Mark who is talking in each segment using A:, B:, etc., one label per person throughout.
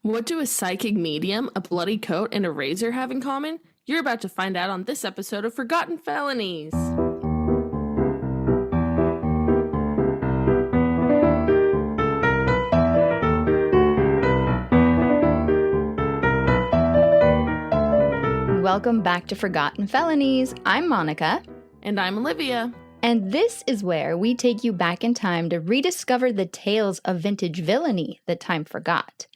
A: What do a psychic medium, a bloody coat, and a razor have in common? You're about to find out on this episode of Forgotten Felonies.
B: Welcome back to Forgotten Felonies. I'm Monica.
A: And I'm Olivia.
B: And this is where we take you back in time to rediscover the tales of vintage villainy that time forgot.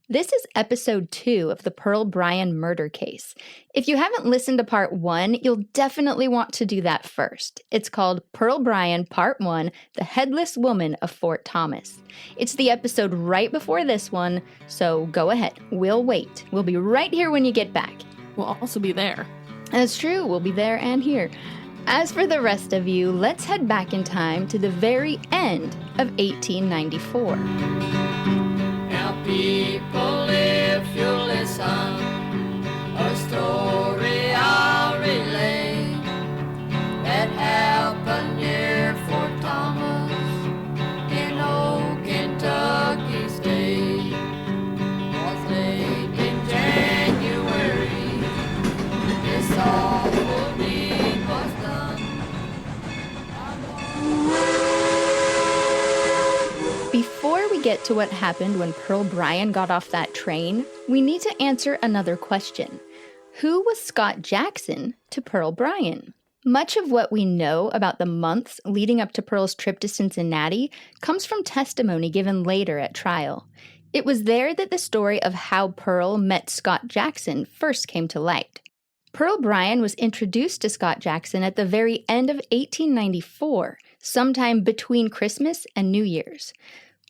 B: This is episode 2 of the Pearl Bryan murder case. If you haven't listened to part 1, you'll definitely want to do that first. It's called Pearl Bryan Part 1, The Headless Woman of Fort Thomas. It's the episode right before this one, so go ahead. We'll wait. We'll be right here when you get back.
A: We'll also be there.
B: That's true. We'll be there and here. As for the rest of you, let's head back in time to the very end of 1894.
C: Now people, if you listen, a story I'll relay that happened near Fort Thomas in old Kentucky State. Was late in January, this awful deed was done.
B: Before we get to what happened when Pearl Bryan got off that train, we need to answer another question. Who was Scott Jackson to Pearl Bryan? Much of what we know about the months leading up to Pearl's trip to Cincinnati comes from testimony given later at trial. It was there that the story of how Pearl met Scott Jackson first came to light. Pearl Bryan was introduced to Scott Jackson at the very end of 1894, sometime between Christmas and New Year's.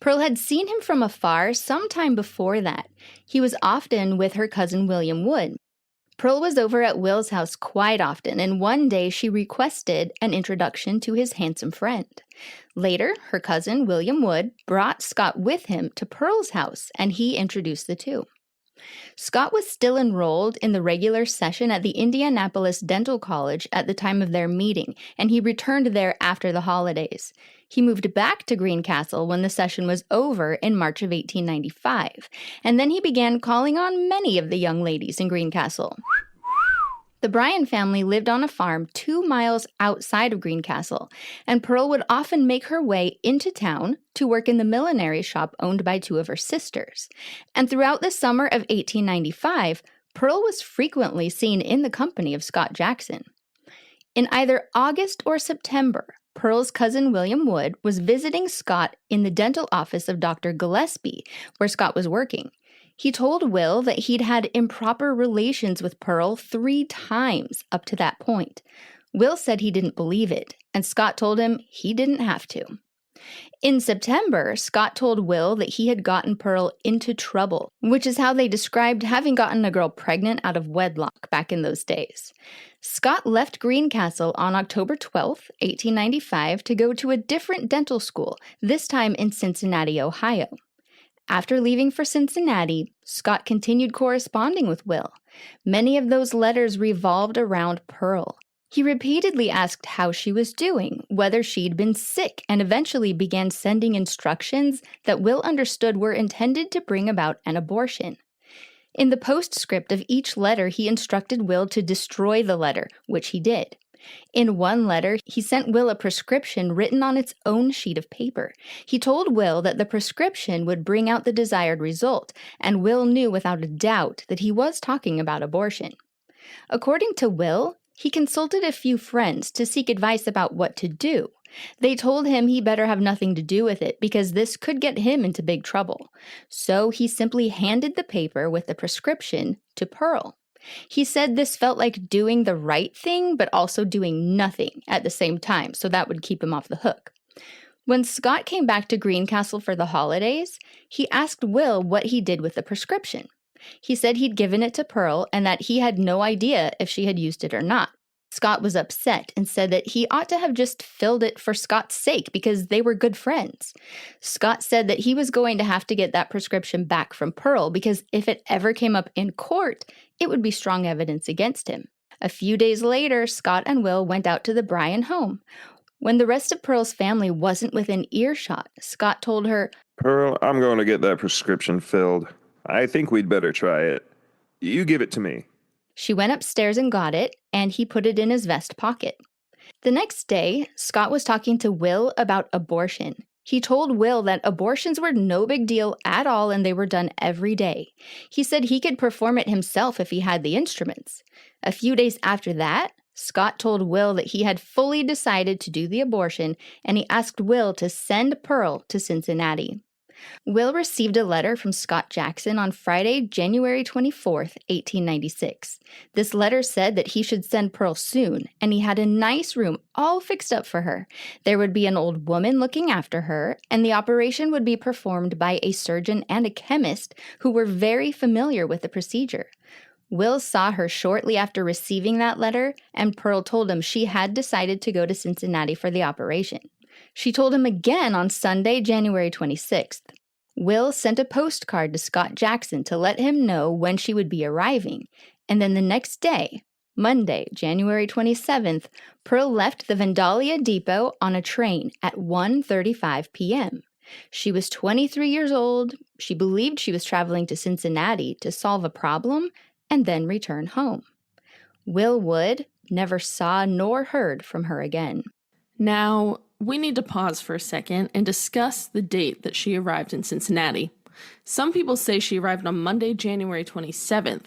B: Pearl had seen him from afar sometime before that. He was often with her cousin William Wood. Pearl was over at Will's house quite often, and one day she requested an introduction to his handsome friend. Later, her cousin William Wood brought Scott with him to Pearl's house, and he introduced the two. Scott was still enrolled in the regular session at the Indianapolis Dental College at the time of their meeting, and he returned there after the holidays. He moved back to Greencastle when the session was over in March of 1895, and then he began calling on many of the young ladies in Greencastle. The Bryan family lived on a farm 2 miles outside of Greencastle, and Pearl would often make her way into town to work in the millinery shop owned by 2 of her sisters. And throughout the summer of 1895, Pearl was frequently seen in the company of Scott Jackson. In either August or September, Pearl's cousin William Wood was visiting Scott in the dental office of Dr. Gillespie, where Scott was working. He told Will that he'd had improper relations with Pearl 3 times up to that point. Will said he didn't believe it, and Scott told him he didn't have to. In September, Scott told Will that he had gotten Pearl into trouble, which is how they described having gotten a girl pregnant out of wedlock back in those days. Scott left Greencastle on October 12, 1895, to go to a different dental school, this time in Cincinnati, Ohio. After leaving for Cincinnati, Scott continued corresponding with Will. Many of those letters revolved around Pearl. He repeatedly asked how she was doing, whether she'd been sick, and eventually began sending instructions that Will understood were intended to bring about an abortion. In the postscript of each letter, he instructed Will to destroy the letter, which he did. In one letter, he sent Will a prescription written on its own sheet of paper. He told Will that the prescription would bring out the desired result, and Will knew without a doubt that he was talking about abortion. According to Will, he consulted a few friends to seek advice about what to do. They told him he better have nothing to do with it because this could get him into big trouble. So he simply handed the paper with the prescription to Pearl. He said this felt like doing the right thing, but also doing nothing at the same time, so that would keep him off the hook. When Scott came back to Greencastle for the holidays, he asked Will what he did with the prescription. He said he'd given it to Pearl and that he had no idea if she had used it or not. Scott was upset and said that he ought to have just filled it for Scott's sake because they were good friends. Scott said that he was going to have to get that prescription back from Pearl because if it ever came up in court, it would be strong evidence against him. A few days later, Scott and Will went out to the Bryan home. When the rest of Pearl's family wasn't within earshot, Scott told her,
D: "Pearl, I'm going to get that prescription filled. I think we'd better try it. You give it to me.
B: She went upstairs and got it, and he put it in his vest pocket. The next day, Scott was talking to Will about abortion. He told Will that abortions were no big deal at all and they were done every day. He said he could perform it himself if he had the instruments. A few days after that, Scott told Will that he had fully decided to do the abortion, and he asked Will to send Pearl to Cincinnati. Will received a letter from Scott Jackson on Friday, January 24th, 1896. This letter said that he should send Pearl soon, and he had a nice room all fixed up for her. There would be an old woman looking after her, and the operation would be performed by a surgeon and a chemist who were very familiar with the procedure. Will saw her shortly after receiving that letter, and Pearl told him she had decided to go to Cincinnati for the operation. She told him again on Sunday, January 26th. Will sent a postcard to Scott Jackson to let him know when she would be arriving, and then the next day, Monday, January 27th, Pearl left the Vandalia Depot on a train at 1:35 p.m. She was 23 years old. She believed she was traveling to Cincinnati to solve a problem and then return home. Will Wood never saw nor heard from her again.
A: Now, we need to pause for a second and discuss the date that she arrived in Cincinnati. Some people say she arrived on Monday, January 27th.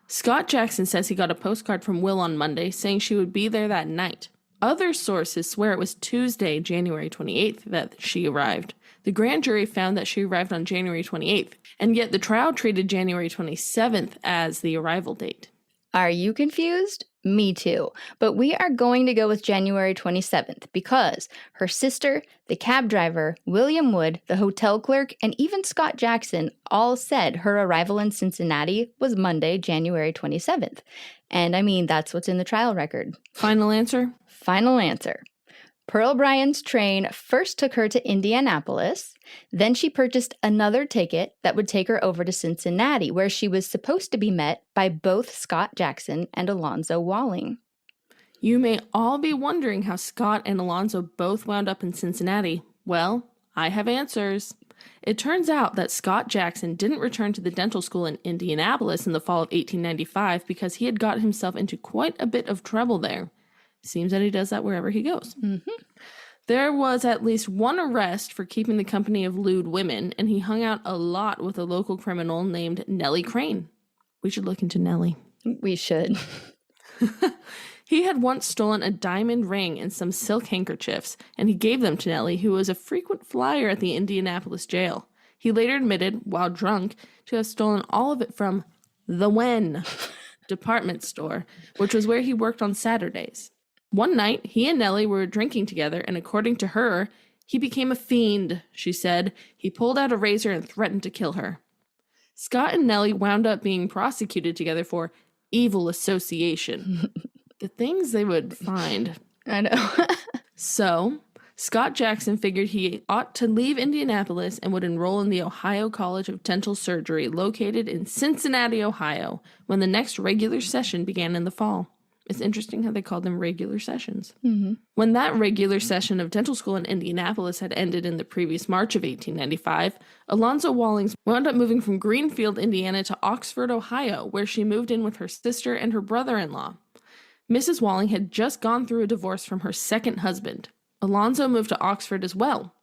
A: Scott Jackson says he got a postcard from Will on Monday saying she would be there that night. Other sources swear it was Tuesday, January 28th that she arrived. The grand jury found that she arrived on January 28th, and yet the trial treated January 27th as the arrival date.
B: Are you confused? Me too. But we are going to go with January 27th because her sister, the cab driver, William Wood, the hotel clerk, and even Scott Jackson all said her arrival in Cincinnati was Monday, January 27th. And I mean, that's what's in the trial record.
A: Final answer?
B: Final answer. Pearl Bryan's train first took her to Indianapolis. Then she purchased another ticket that would take her over to Cincinnati, where she was supposed to be met by both Scott Jackson and Alonzo Walling.
A: You may all be wondering how Scott and Alonzo both wound up in Cincinnati. Well, I have answers. It turns out that Scott Jackson didn't return to the dental school in Indianapolis in the fall of 1895 because he had got himself into quite a bit of trouble there. Seems that he does that wherever he goes.
B: Mm-hmm.
A: There was at least one arrest for keeping the company of lewd women, and he hung out a lot with a local criminal named Nellie Crane. We should look into Nellie.
B: We should.
A: He had once stolen a diamond ring and some silk handkerchiefs, and he gave them to Nellie, who was a frequent flyer at the Indianapolis jail. He later admitted, while drunk, to have stolen all of it from the Wen department store, which was where he worked on Saturdays. One night, he and Nellie were drinking together, and according to her, he became a fiend, she said. He pulled out a razor and threatened to kill her. Scott and Nellie wound up being prosecuted together for evil association. The things they would find.
B: I know.
A: So, Scott Jackson figured he ought to leave Indianapolis and would enroll in the Ohio College of Dental Surgery, located in Cincinnati, Ohio, when the next regular session began in the fall. It's interesting how they called them regular sessions.
B: Mm-hmm.
A: When that regular session of dental school in Indianapolis had ended in the previous March of 1895, Alonzo Walling wound up moving from Greenfield, Indiana to Oxford, Ohio, where she moved in with her sister and her brother-in-law. Mrs. Walling had just gone through a divorce from her second husband. Alonzo moved to Oxford as well.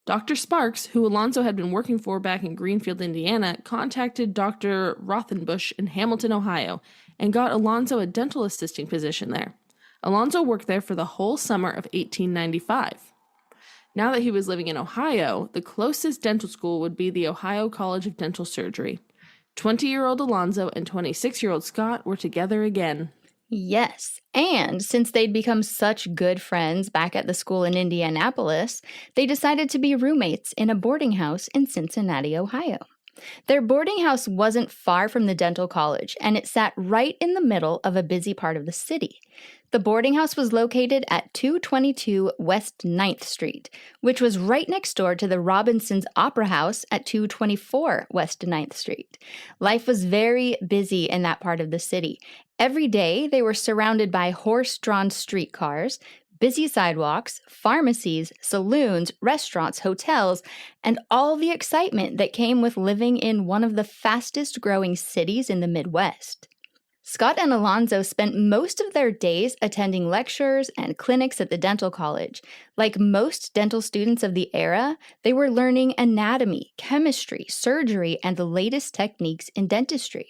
A: Dr. Sparks, who Alonzo had been working for back in Greenfield, Indiana, contacted Dr. Rothenbush in Hamilton, Ohio, and got Alonzo a dental assisting position there. Alonzo worked there for the whole summer of 1895. Now that he was living in Ohio, the closest dental school would be the Ohio College of Dental Surgery. 20-year-old Alonzo and 26-year-old Scott were together again.
B: Yes, and since they'd become such good friends back at the school in Indianapolis, they decided to be roommates in a boarding house in Cincinnati, Ohio. Their boarding house wasn't far from the dental college, and it sat right in the middle of a busy part of the city. The boarding house was located at 222 West 9th Street, which was right next door to the Robinsons Opera House at 224 West 9th Street. Life was very busy in that part of the city. Every day, they were surrounded by horse-drawn streetcars, Busy sidewalks, pharmacies, saloons, restaurants, hotels, and all the excitement that came with living in one of the fastest growing cities in the Midwest. Scott and Alonzo spent most of their days attending lectures and clinics at the dental college. Like most dental students of the era, they were learning anatomy, chemistry, surgery, and the latest techniques in dentistry.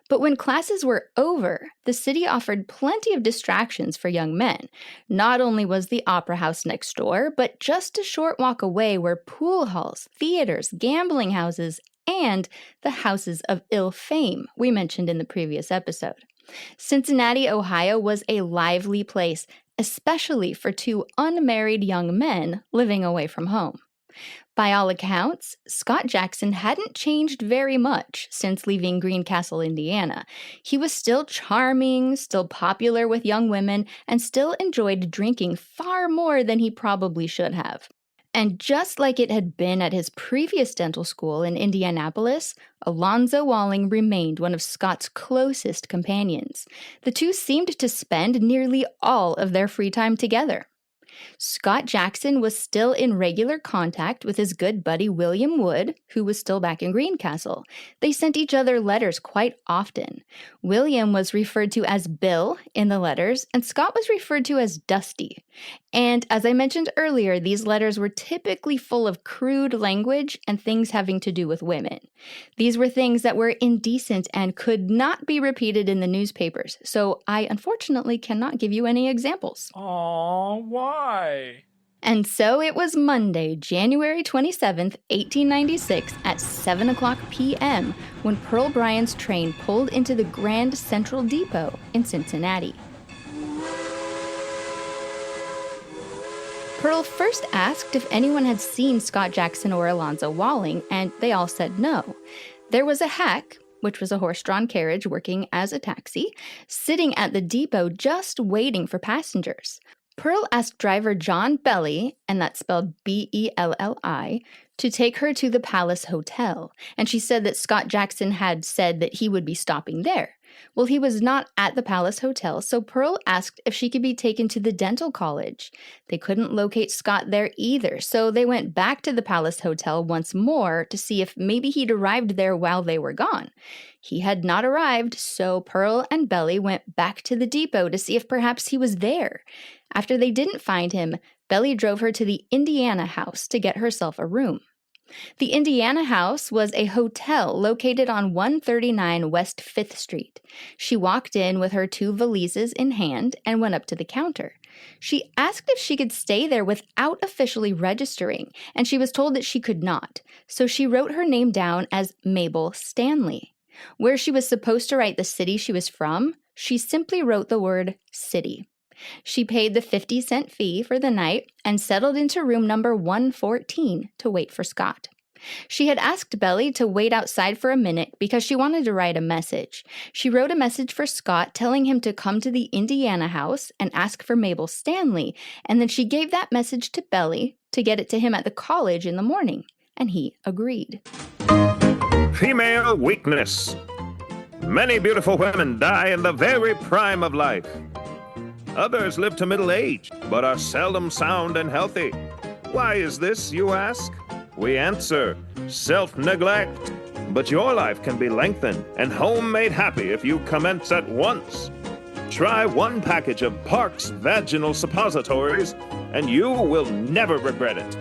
B: But when classes were over, the city offered plenty of distractions for young men. Not only was the opera house next door, but just a short walk away were pool halls, theaters, gambling houses, and the houses of ill fame we mentioned in the previous episode. Cincinnati, Ohio was a lively place, especially for two unmarried young men living away from home. By all accounts, Scott Jackson hadn't changed very much since leaving Greencastle, Indiana. He was still charming, still popular with young women, and still enjoyed drinking far more than he probably should have. And just like it had been at his previous dental school in Indianapolis, Alonzo Walling remained one of Scott's closest companions. The two seemed to spend nearly all of their free time together. Scott Jackson was still in regular contact with his good buddy William Wood, who was still back in Greencastle. They sent each other letters quite often. William was referred to as Bill in the letters, and Scott was referred to as Dusty. And as I mentioned earlier, these letters were typically full of crude language and things having to do with women. These were things that were indecent and could not be repeated in the newspapers, so I unfortunately cannot give you any examples.
E: Aw, why?
B: And so it was Monday, January 27th, 1896 at 7 o'clock p.m. when Pearl Bryan's train pulled into the Grand Central Depot in Cincinnati. Pearl first asked if anyone had seen Scott Jackson or Alonzo Walling, and they all said no. There was a hack, which was a horse-drawn carriage working as a taxi, sitting at the depot just waiting for passengers. Pearl asked driver John Belly, and that's spelled B-E-L-L-I, to take her to the Palace Hotel, and she said that Scott Jackson had said that he would be stopping there. Well, he was not at the Palace Hotel, so Pearl asked if she could be taken to the dental college. They couldn't locate Scott there either, so they went back to the Palace Hotel once more to see if maybe he'd arrived there while they were gone. He had not arrived, so Pearl and Belly went back to the depot to see if perhaps he was there. After they didn't find him, Belly drove her to the Indiana House to get herself a room. The Indiana House was a hotel located on 139 West 5th Street. She walked in with her two valises in hand and went up to the counter. She asked if she could stay there without officially registering, and she was told that she could not, so she wrote her name down as Mabel Stanley. Where she was supposed to write the city she was from, she simply wrote the word city. She paid the 50-cent fee for the night and settled into room number 114 to wait for Scott. She had asked Belly to wait outside for a minute because she wanted to write a message. She wrote a message for Scott telling him to come to the Indiana House and ask for Mabel Stanley, and then she gave that message to Belly to get it to him at the college in the morning, and he agreed.
D: Female weakness. Many beautiful women die in the very prime of life. Others live to middle age, but are seldom sound and healthy. Why is this, you ask? We answer, self-neglect. But your life can be lengthened and home made happy if you commence at once. Try one package of Park's Vaginal Suppositories, and you will never regret it.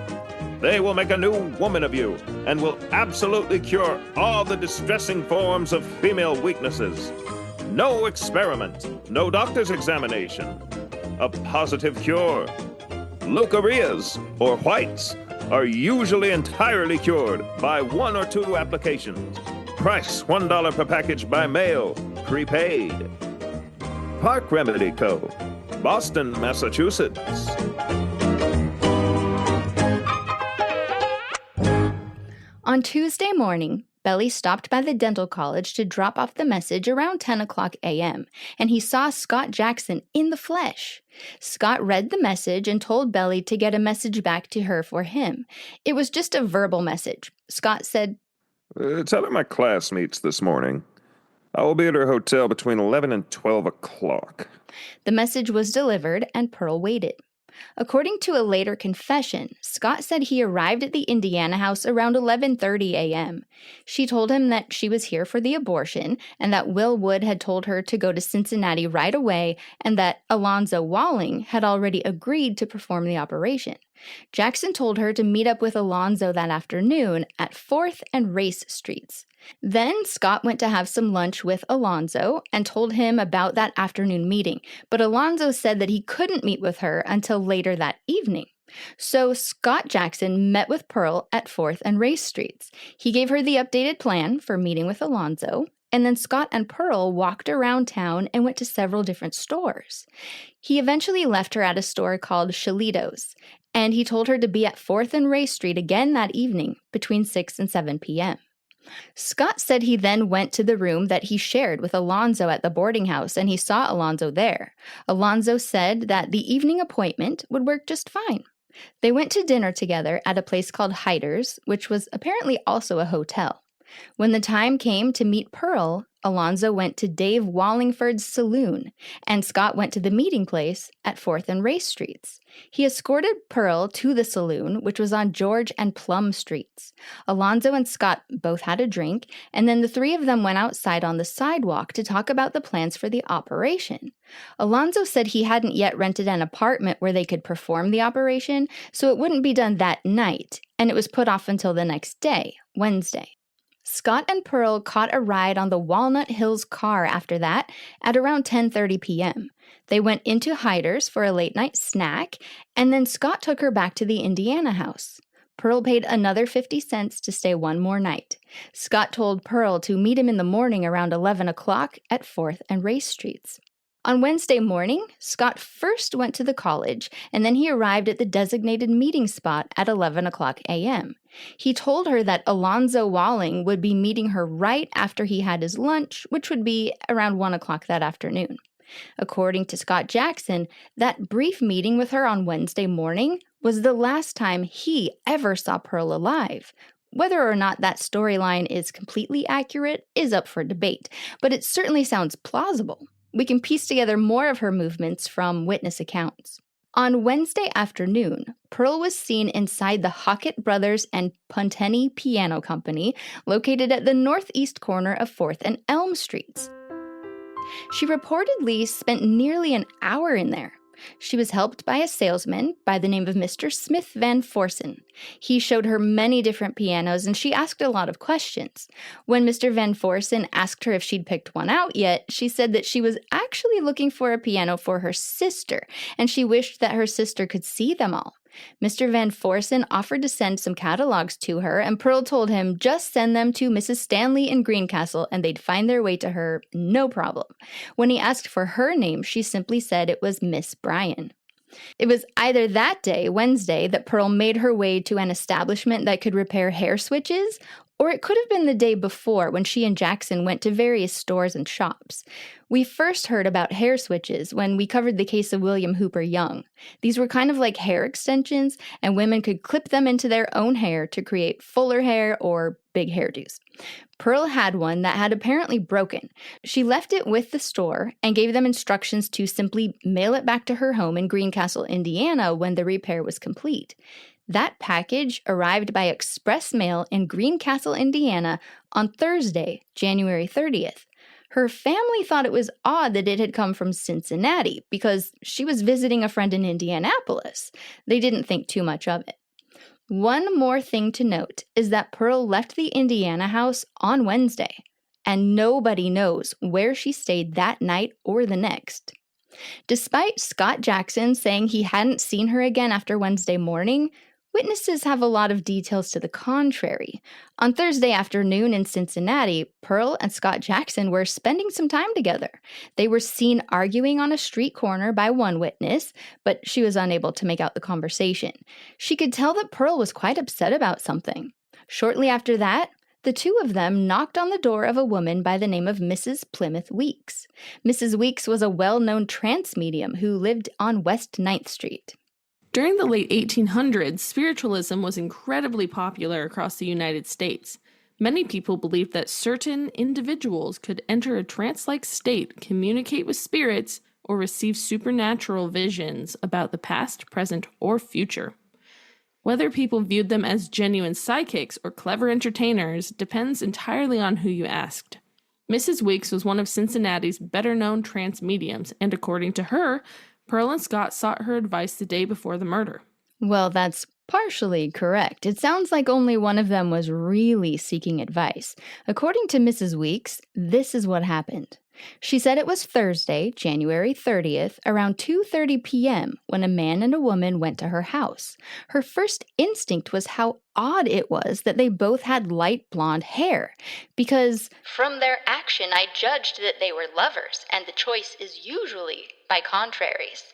D: They will make a new woman of you and will absolutely cure all the distressing forms of female weaknesses. No experiment, no doctor's examination. A positive cure. Leukorrheas, or whites, are usually entirely cured by 1 or 2 applications. Price $1 per package by mail, prepaid. Park Remedy Co., Boston, Massachusetts.
B: On Tuesday morning, Belly stopped by the dental college to drop off the message around 10 o'clock a.m., and he saw Scott Jackson in the flesh. Scott read the message and told Belly to get a message back to her for him. It was just a verbal message. Scott said,
D: Tell her my class meets this morning. I will be at her hotel between 11 and 12 o'clock.
B: The message was delivered, and Pearl waited. According to a later confession, Scott said he arrived at the Indiana house around 11:30 a.m. She told him that she was here for the abortion and that Will Wood had told her to go to Cincinnati right away and that Alonzo Walling had already agreed to perform the operation. Jackson told her to meet up with Alonzo that afternoon at 4th and Race Streets. Then Scott went to have some lunch with Alonzo and told him about that afternoon meeting, but Alonzo said that he couldn't meet with her until later that evening. So Scott Jackson met with Pearl at 4th and Race Streets. He gave her the updated plan for meeting with Alonzo, and then Scott and Pearl walked around town and went to several different stores. He eventually left her at a store called Shalito's, and he told her to be at 4th and Race Street again that evening between 6 and 7 p.m. Scott said he then went to the room that he shared with Alonzo at the boarding house, and he saw Alonzo there. Alonzo said that the evening appointment would work just fine. They went to dinner together at a place called Hyder's, which was apparently also a hotel. When the time came to meet Pearl, Alonzo went to Dave Wallingford's saloon, and Scott went to the meeting place at 4th and Race Streets. He escorted Pearl to the saloon, which was on George and Plum Streets. Alonzo and Scott both had a drink, and then the three of them went outside on the sidewalk to talk about the plans for the operation. Alonzo said he hadn't yet rented an apartment where they could perform the operation, so it wouldn't be done that night, and it was put off until the next day, Wednesday. Scott and Pearl caught a ride on the Walnut Hills car after that at around 10:30 p.m. They went into Hyder's for a late-night snack, and then Scott took her back to the Indiana house. Pearl paid another 50 cents to stay one more night. Scott told Pearl to meet him in the morning around 11 o'clock at 4th and Race Streets. On Wednesday morning, Scott first went to the college, and then he arrived at the designated meeting spot at 11 o'clock a.m. He told her that Alonzo Walling would be meeting her right after he had his lunch, which would be around 1 o'clock that afternoon. According to Scott Jackson, that brief meeting with her on Wednesday morning was the last time he ever saw Pearl alive. Whether or not that storyline is completely accurate is up for debate, but it certainly sounds plausible. We can piece together more of her movements from witness accounts. On Wednesday afternoon, Pearl was seen inside the Hockett Brothers and Puntenny Piano Company, located at the northeast corner of 4th and Elm Streets. She reportedly spent nearly an hour in there. She was helped by a salesman by the name of Mr. Smith Van Forsen. He showed her many different pianos, and she asked a lot of questions. When Mr. Van Forsen asked her if she'd picked one out yet, she said that she was actually looking for a piano for her sister, and she wished that her sister could see them all. Mr. Van Forsen offered to send some catalogs to her, and Pearl told him just send them to Mrs. Stanley in Greencastle and they'd find their way to her, no problem. When he asked for her name, she simply said it was Miss Bryan. It was either that day, Wednesday, that Pearl made her way to an establishment that could repair hair switches, or it could have been the day before when she and Jackson went to various stores and shops. We first heard about hair switches when we covered the case of William Hooper Young. These were kind of like hair extensions, and women could clip them into their own hair to create fuller hair or big hairdos. Pearl had one that had apparently broken. She left it with the store and gave them instructions to simply mail it back to her home in Greencastle, Indiana when the repair was complete. That package arrived by express mail in Greencastle, Indiana on Thursday, January 30th. Her family thought it was odd that it had come from Cincinnati because she was visiting a friend in Indianapolis. They didn't think too much of it. One more thing to note is that Pearl left the Indiana house on Wednesday, and nobody knows where she stayed that night or the next. Despite Scott Jackson saying he hadn't seen her again after Wednesday morning, witnesses have a lot of details to the contrary. On Thursday afternoon in Cincinnati, Pearl and Scott Jackson were spending some time together. They were seen arguing on a street corner by one witness, but she was unable to make out the conversation. She could tell that Pearl was quite upset about something. Shortly after that, the two of them knocked on the door of a woman by the name of Mrs. Plymouth Weeks. Mrs. Weeks was a well-known trance medium who lived on West 9th Street.
A: During the late 1800s, spiritualism was incredibly popular across the United States. Many people believed that certain individuals could enter a trance-like state, communicate with spirits, or receive supernatural visions about the past, present, or future. Whether people viewed them as genuine psychics or clever entertainers depends entirely on who you asked. Mrs. Weeks was one of Cincinnati's better-known trance mediums, and according to her, Pearl and Scott sought her advice the day before the murder.
B: Well, that's partially correct. It sounds like only one of them was really seeking advice. According to Mrs. Weeks, this is what happened. She said it was Thursday, January 30th, around 2:30 p.m. when a man and a woman went to her house. Her first instinct was how odd it was that they both had light blonde hair, because from their action I judged that they were lovers, and the choice is usually by contraries.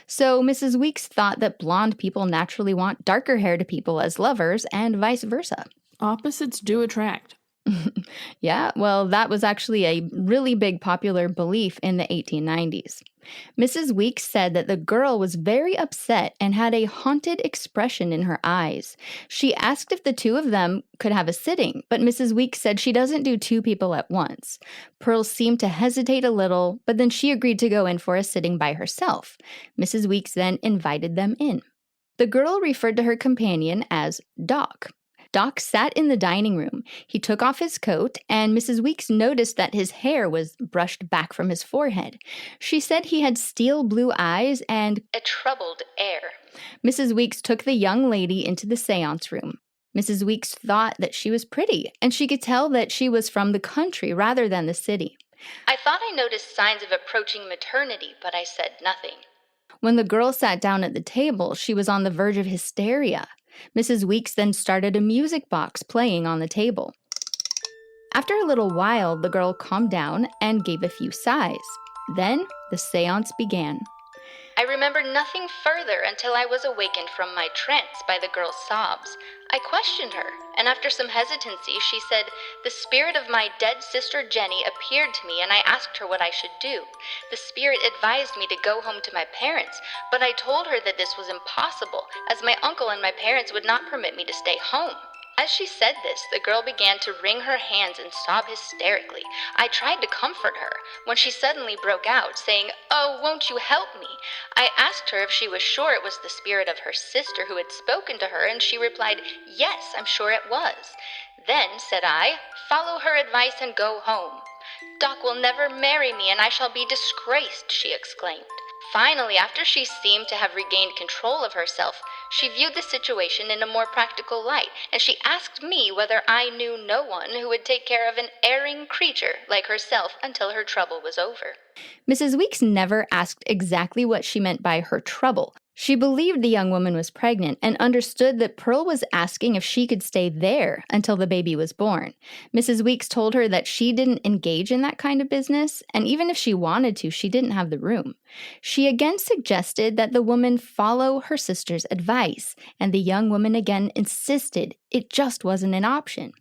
B: So Mrs. Weeks thought that blonde people naturally want darker hair people as lovers, and vice versa.
A: Opposites do attract.
B: Yeah, well, that was actually a really big popular belief in the 1890s. Mrs. Weeks said that the girl was very upset and had a haunted expression in her eyes. She asked if the two of them could have a sitting, but Mrs. Weeks said she doesn't do two people at once. Pearl seemed to hesitate a little, but then she agreed to go in for a sitting by herself. Mrs. Weeks then invited them in. The girl referred to her companion as Doc. Doc sat in the dining room. He took off his coat, and Mrs. Weeks noticed that his hair was brushed back from his forehead. She said he had steel blue eyes and a troubled air. Mrs. Weeks took the young lady into the seance room. Mrs. Weeks thought that she was pretty, and she could tell that she was from the country rather than the city. I thought I noticed signs of approaching maternity, but I said nothing. When the girl sat down at the table, she was on the verge of hysteria. Mrs. Weeks then started a music box playing on the table. After a little while, the girl calmed down and gave a few sighs. Then the seance began. I remember nothing further until I was awakened from my trance by the girl's sobs. I questioned her, and after some hesitancy, she said, "The spirit of my dead sister Jenny appeared to me, and I asked her what I should do. The spirit advised me to go home to my parents, but I told her that this was impossible, as my uncle and my parents would not permit me to stay home." As she said this, the girl began to wring her hands and sob hysterically. I tried to comfort her, when she suddenly broke out, saying, "Oh, won't you help me?" I asked her if she was sure it was the spirit of her sister who had spoken to her, and she replied, "Yes, I'm sure it was." "Then," said I, "follow her advice and go home." "Doc will never marry me, and I shall be disgraced," she exclaimed. Finally, after she seemed to have regained control of herself, she viewed the situation in a more practical light, and she asked me whether I knew no one who would take care of an erring creature like herself until her trouble was over. Mrs. Weeks never asked exactly what she meant by her trouble. She believed the young woman was pregnant and understood that Pearl was asking if she could stay there until the baby was born. Mrs. Weeks told her that she didn't engage in that kind of business, and even if she wanted to, she didn't have the room. She again suggested that the woman follow her sister's advice, and the young woman again insisted it just wasn't an option.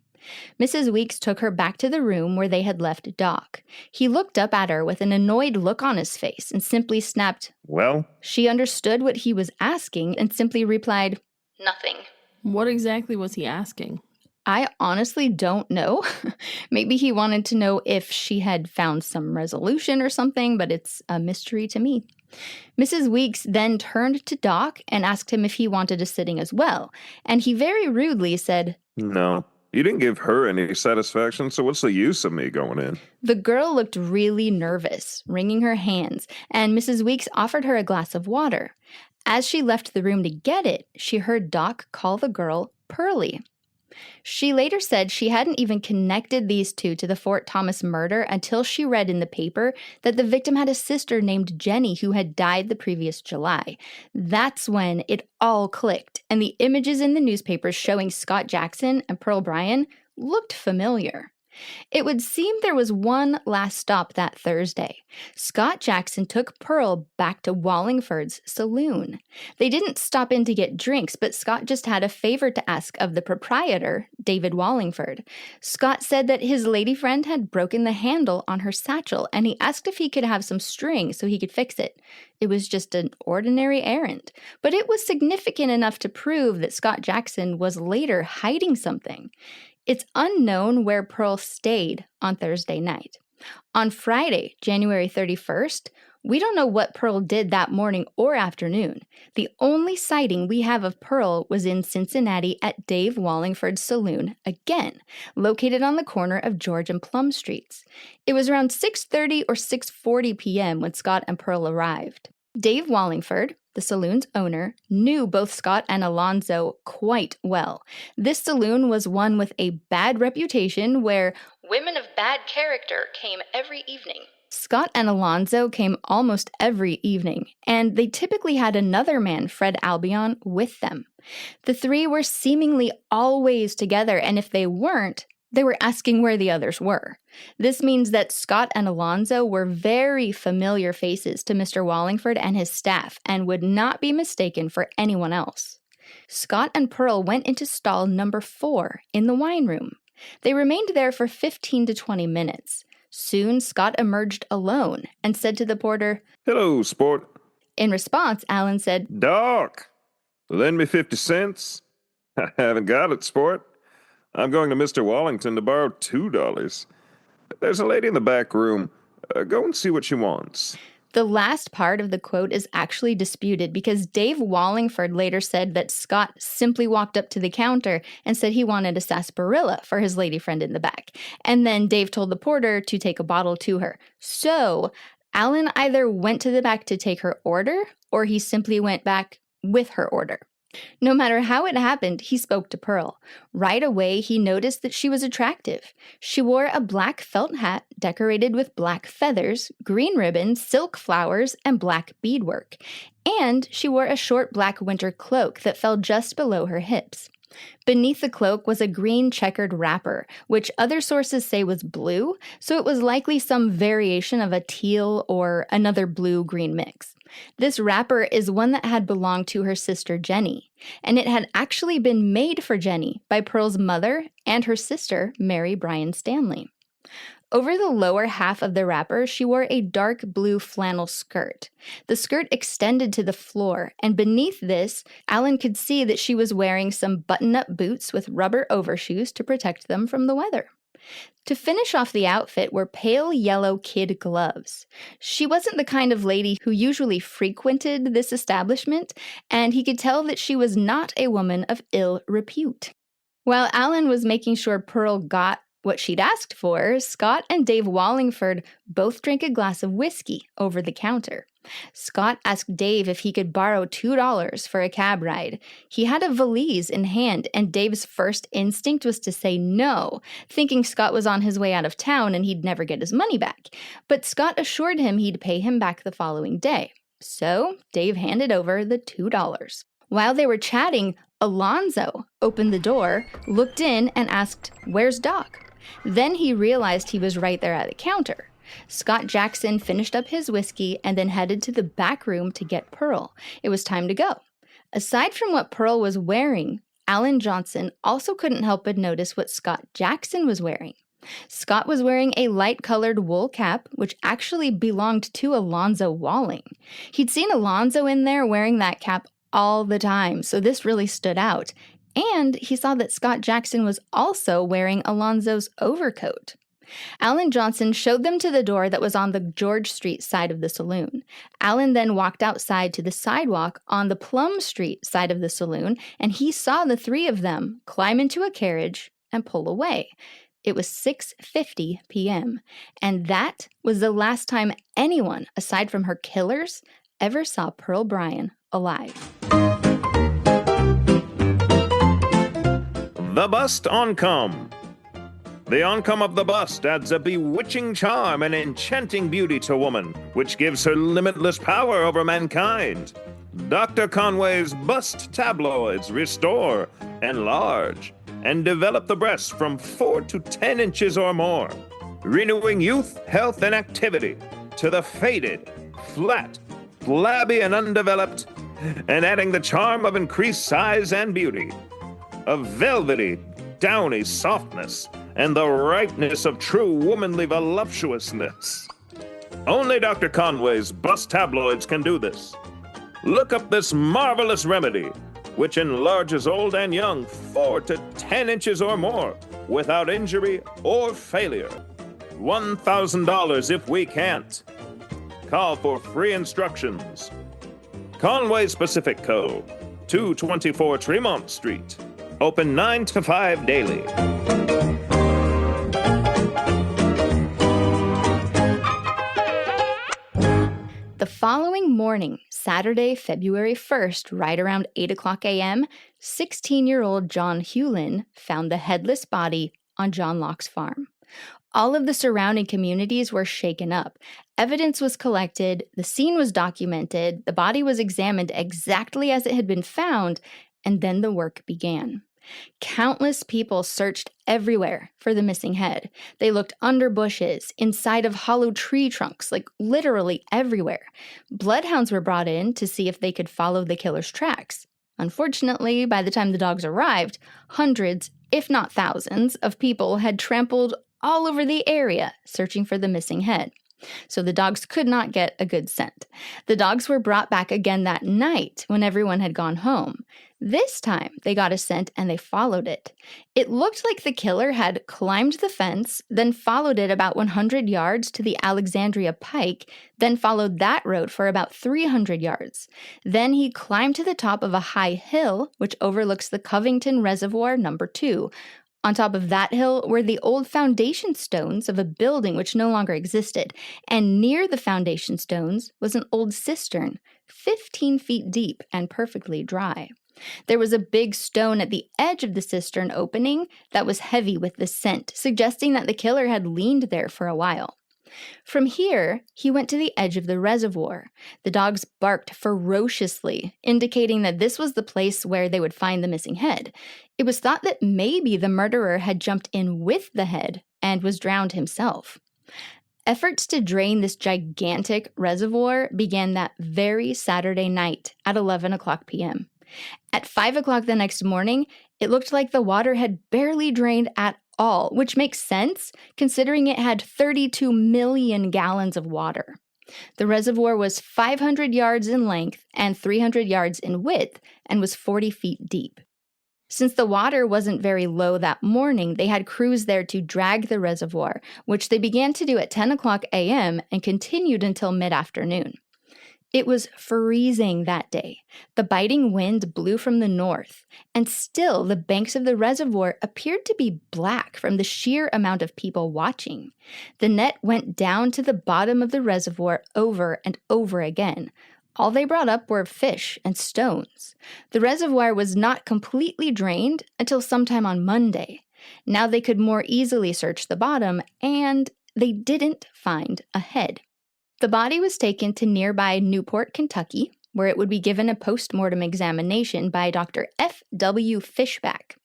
B: Mrs. Weeks took her back to the room where they had left Doc. He looked up at her with an annoyed look on his face and simply snapped,
D: "Well?"
B: She understood what he was asking and simply replied, "Nothing."
A: What exactly was he asking?
B: I honestly don't know. Maybe he wanted to know if she had found some resolution or something, but it's a mystery to me. Mrs. Weeks then turned to Doc and asked him if he wanted a sitting as well, and he very rudely said,
D: "No. You didn't give her any satisfaction, so what's the use of me going in?"
B: The girl looked really nervous, wringing her hands, and Mrs. Weeks offered her a glass of water. As she left the room to get it, she heard Doc call the girl Pearly. She later said she hadn't even connected these two to the Fort Thomas murder until she read in the paper that the victim had a sister named Jenny who had died the previous July. That's when it all clicked, and the images in the newspapers showing Scott Jackson and Pearl Bryan looked familiar. It would seem there was one last stop that Thursday. Scott Jackson took Pearl back to Wallingford's saloon. They didn't stop in to get drinks, but Scott just had a favor to ask of the proprietor, David Wallingford. Scott said that his lady friend had broken the handle on her satchel, and he asked if he could have some string so he could fix it. It was just an ordinary errand, but it was significant enough to prove that Scott Jackson was later hiding something. It's unknown where Pearl stayed on Thursday night. On Friday, January 31st, We don't know what Pearl did that morning or afternoon. The only sighting we have of Pearl was in Cincinnati at Dave Wallingford's saloon, again, located on the corner of George and Plum Streets. It was around 6:30 or 6:40 p.m. when Scott and Pearl arrived. Dave Wallingford, the saloon's owner, knew both Scott and Alonzo quite well. This saloon was one with a bad reputation where women of bad character came every evening. Scott and Alonzo came almost every evening, and they typically had another man, Fred Albion, with them. The three were seemingly always together, and if they weren't, they were asking where the others were. This means that Scott and Alonzo were very familiar faces to Mr. Wallingford and his staff and would not be mistaken for anyone else. Scott and Pearl went into stall number 4 in the wine room. They remained there for 15 to 20 minutes. Soon, Scott emerged alone and said to the porter,
D: "Hello, sport."
B: In response, Alan said,
D: "Doc, lend me 50 cents. I haven't got it, sport. I'm going to Mr. Wallington to borrow $2. There's a lady in the back room. Go and see what she wants."
B: The last part of the quote is actually disputed because Dave Wallingford later said that Scott simply walked up to the counter and said he wanted a sarsaparilla for his lady friend in the back. And then Dave told the porter to take a bottle to her. So Alan either went to the back to take her order or he simply went back with her order. No matter how it happened, he spoke to Pearl. Right away, he noticed that she was attractive. She wore a black felt hat decorated with black feathers, green ribbons, silk flowers, and black beadwork. And she wore a short black winter cloak that fell just below her hips. Beneath the cloak was a green checkered wrapper, which other sources say was blue, so it was likely some variation of a teal or another blue-green mix. This wrapper is one that had belonged to her sister Jenny, and it had actually been made for Jenny by Pearl's mother and her sister, Mary Bryan Stanley. Over the lower half of the wrapper, she wore a dark blue flannel skirt. The skirt extended to the floor, and beneath this, Alan could see that she was wearing some button-up boots with rubber overshoes to protect them from the weather. To finish off the outfit were pale yellow kid gloves. She wasn't the kind of lady who usually frequented this establishment, and he could tell that she was not a woman of ill repute. While Alan was making sure Pearl got what she'd asked for, Scott and Dave Wallingford both drank a glass of whiskey over the counter. Scott asked Dave if he could borrow $2 for a cab ride. He had a valise in hand, and Dave's first instinct was to say no, thinking Scott was on his way out of town and he'd never get his money back. But Scott assured him he'd pay him back the following day. So Dave handed over the $2. While they were chatting, Alonzo opened the door, looked in, and asked, "Where's Doc?" Then he realized he was right there at the counter. Scott Jackson finished up his whiskey and then headed to the back room to get Pearl. It was time to go. Aside from what Pearl was wearing, Alan Johnson also couldn't help but notice what Scott Jackson was wearing. Scott was wearing a light-colored wool cap, which actually belonged to Alonzo Walling. He'd seen Alonzo in there wearing that cap all the time, so this really stood out. And he saw that Scott Jackson was also wearing Alonzo's overcoat. Alan Johnson showed them to the door that was on the George Street side of the saloon. Alan then walked outside to the sidewalk on the Plum Street side of the saloon, and he saw the three of them climb into a carriage and pull away. It was 6:50 p.m., and that was the last time anyone, aside from her killers, ever saw Pearl Bryan alive.
D: The bust oncome. The oncome of the bust adds a bewitching charm and enchanting beauty to woman, which gives her limitless power over mankind. Dr. Conway's bust tabloids restore, enlarge, and develop the breasts from 4 to 10 inches or more, renewing youth, health, and activity to the faded, flat, flabby, and undeveloped, and adding the charm of increased size and beauty, a velvety, downy softness, and the ripeness of true womanly voluptuousness. Only Dr. Conway's bust tabloids can do this. Look up this marvelous remedy, which enlarges old and young 4 to 10 inches or more without injury or failure. $1,000 if we can't. Call for free instructions. Conway Pacific Co., 224 Tremont Street. Open 9 to 5 daily.
B: The following morning, Saturday, February 1st, right around 8 o'clock a.m., 16-year-old John Hewlin found the headless body on John Locke's farm. All of the surrounding communities were shaken up. Evidence was collected, the scene was documented, the body was examined exactly as it had been found, and then the work began. Countless people searched everywhere for the missing head. They looked under bushes, inside of hollow tree trunks, like literally everywhere. Bloodhounds were brought in to see if they could follow the killer's tracks. Unfortunately, by the time the dogs arrived, hundreds, if not thousands, of people had trampled all over the area searching for the missing head. So the dogs could not get a good scent. The dogs were brought back again that night when everyone had gone home. This time, they got a scent and they followed it. It looked like the killer had climbed the fence, then followed it about 100 yards to the Alexandria Pike, then followed that road for about 300 yards. Then he climbed to the top of a high hill, which overlooks the Covington Reservoir No. 2. On top of that hill were the old foundation stones of a building which no longer existed, and near the foundation stones was an old cistern, 15 feet deep and perfectly dry. There was a big stone at the edge of the cistern opening that was heavy with the scent, suggesting that the killer had leaned there for a while. From here, he went to the edge of the reservoir. The dogs barked ferociously, indicating that this was the place where they would find the missing head. It was thought that maybe the murderer had jumped in with the head and was drowned himself. Efforts to drain this gigantic reservoir began that very Saturday night at 11 o'clock p.m. At 5 o'clock the next morning, it looked like the water had barely drained at all, which makes sense considering it had 32 million gallons of water. The reservoir was 500 yards in length and 300 yards in width and was 40 feet deep. Since the water wasn't very low that morning, they had crews there to drag the reservoir, which they began to do at 10 o'clock a.m. and continued until mid-afternoon. It was freezing that day. The biting wind blew from the north, and still the banks of the reservoir appeared to be black from the sheer amount of people watching. The net went down to the bottom of the reservoir over and over again. All they brought up were fish and stones. The reservoir was not completely drained until sometime on Monday. Now they could more easily search the bottom, and they didn't find a head. The body was taken to nearby Newport, Kentucky, where it would be given a post-mortem examination by Dr. F.W. Fishback.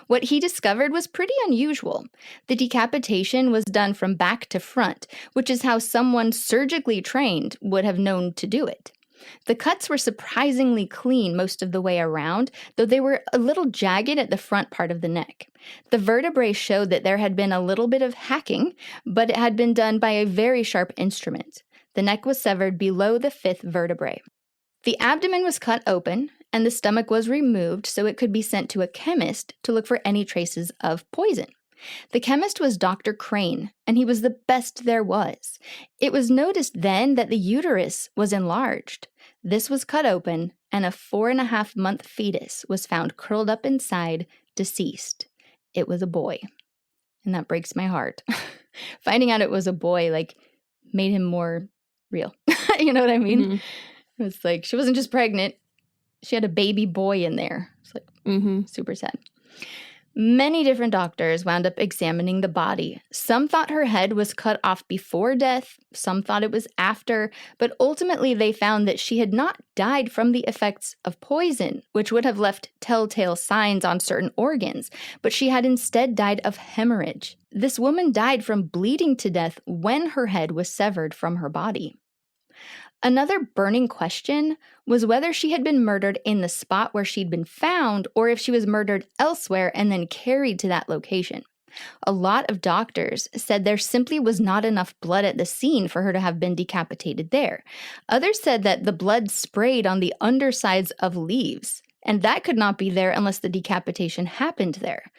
B: What he discovered was pretty unusual. The decapitation was done from back to front, which is how someone surgically trained would have known to do it. The cuts were surprisingly clean most of the way around, though they were a little jagged at the front part of the neck. The vertebrae showed that there had been a little bit of hacking, but it had been done by a very sharp instrument. The neck was severed below the fifth vertebrae. The abdomen was cut open, and the stomach was removed so it could be sent to a chemist to look for any traces of poison. The chemist was Dr. Crane, and he was the best there was. It was noticed then that the uterus was enlarged. This was cut open, and a 4.5-month fetus was found curled up inside, deceased. It was a boy. And that breaks my heart. Finding out it was a boy, made him more real. You know what I mean? Mm-hmm. It's like, she wasn't just pregnant. She had a baby boy in there. It's super sad. Many different doctors wound up examining the body. Some thought her head was cut off before death. Some thought it was after. But ultimately, they found that she had not died from the effects of poison, which would have left telltale signs on certain organs. But she had instead died of hemorrhage. This woman died from bleeding to death when her head was severed from her body. Another burning question was whether she had been murdered in the spot where she'd been found or if she was murdered elsewhere and then carried to that location. A lot of doctors said there simply was not enough blood at the scene for her to have been decapitated there. Others said that the blood sprayed on the undersides of leaves, and that could not be there unless the decapitation happened there.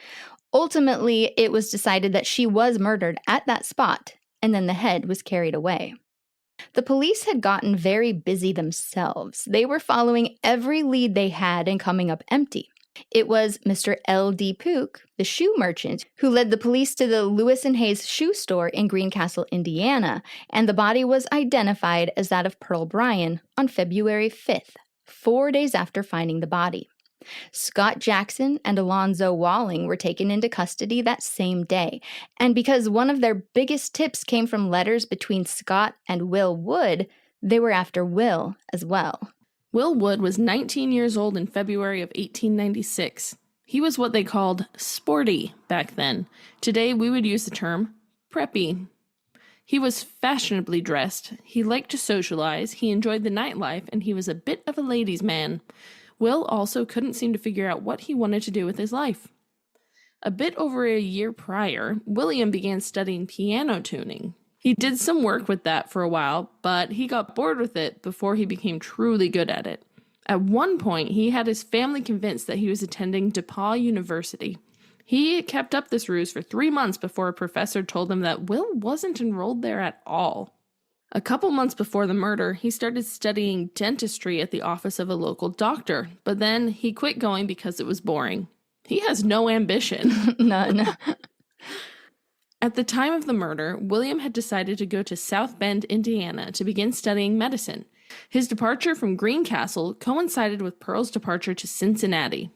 B: Ultimately, it was decided that she was murdered at that spot, and then the head was carried away. The police had gotten very busy themselves. They were following every lead they had and coming up empty. It was Mr. L.D. Pook, the shoe merchant, who led the police to the Lewis and Hayes shoe store in Greencastle, Indiana, and the body was identified as that of Pearl Bryan on February 5th, 4 days after finding the body. Scott Jackson and Alonzo Walling were taken into custody that same day, and because one of their biggest tips came from letters between Scott and Will Wood, they were after Will as well.
A: Will Wood was 19 years old in February of 1896. He was what they called sporty back then. Today we would use the term preppy. He was fashionably dressed, he liked to socialize, he enjoyed the nightlife, and he was a bit of a ladies' man. Will also couldn't seem to figure out what he wanted to do with his life. A bit over a year prior, William began studying piano tuning. He did some work with that for a while, but he got bored with it before he became truly good at it. At one point, he had his family convinced that he was attending DePauw University. He kept up this ruse for 3 months before a professor told him that Will wasn't enrolled there at all. A couple months before the murder, he started studying dentistry at the office of a local doctor, but then he quit going because it was boring. He has no ambition.
B: None.
A: At the time of the murder, William had decided to go to South Bend, Indiana, to begin studying medicine. His departure from Greencastle coincided with Pearl's departure to Cincinnati.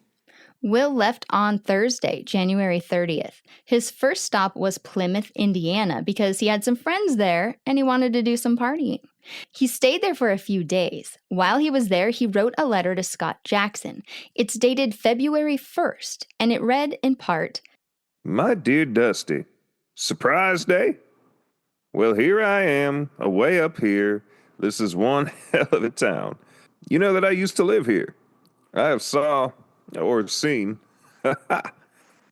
B: Will left on Thursday, January 30th. His first stop was Plymouth, Indiana, because he had some friends there and he wanted to do some partying. He stayed there for a few days. While he was there, he wrote a letter to Scott Jackson. It's dated February 1st, and it read in part,
D: My dear Dusty, surprise day? Well, here I am, away up here. This is one hell of a town. You know that I used to live here. I have saw, or seen,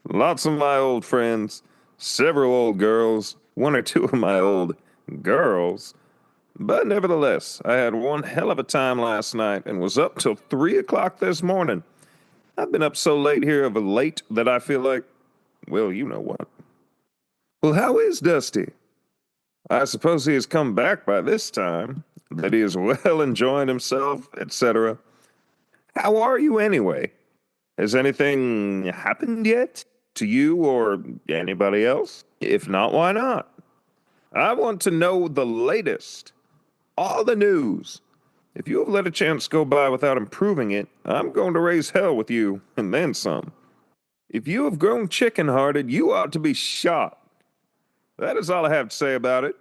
D: lots of my old friends, several old girls, one or two of my old girls. But nevertheless, I had one hell of a time last night and was up till 3 o'clock this morning. I've been up so late here of a late that I feel like, well, you know what. Well, how is Dusty? I suppose he has come back by this time, that he is well enjoying himself, etc. How are you anyway? Has anything happened yet to you or anybody else? If not, why not? I want to know the latest, all the news. If you have let a chance go by without improving it, I'm going to raise hell with you, and then some. If you have grown chicken-hearted, you ought to be shot. That is all I have to say about it.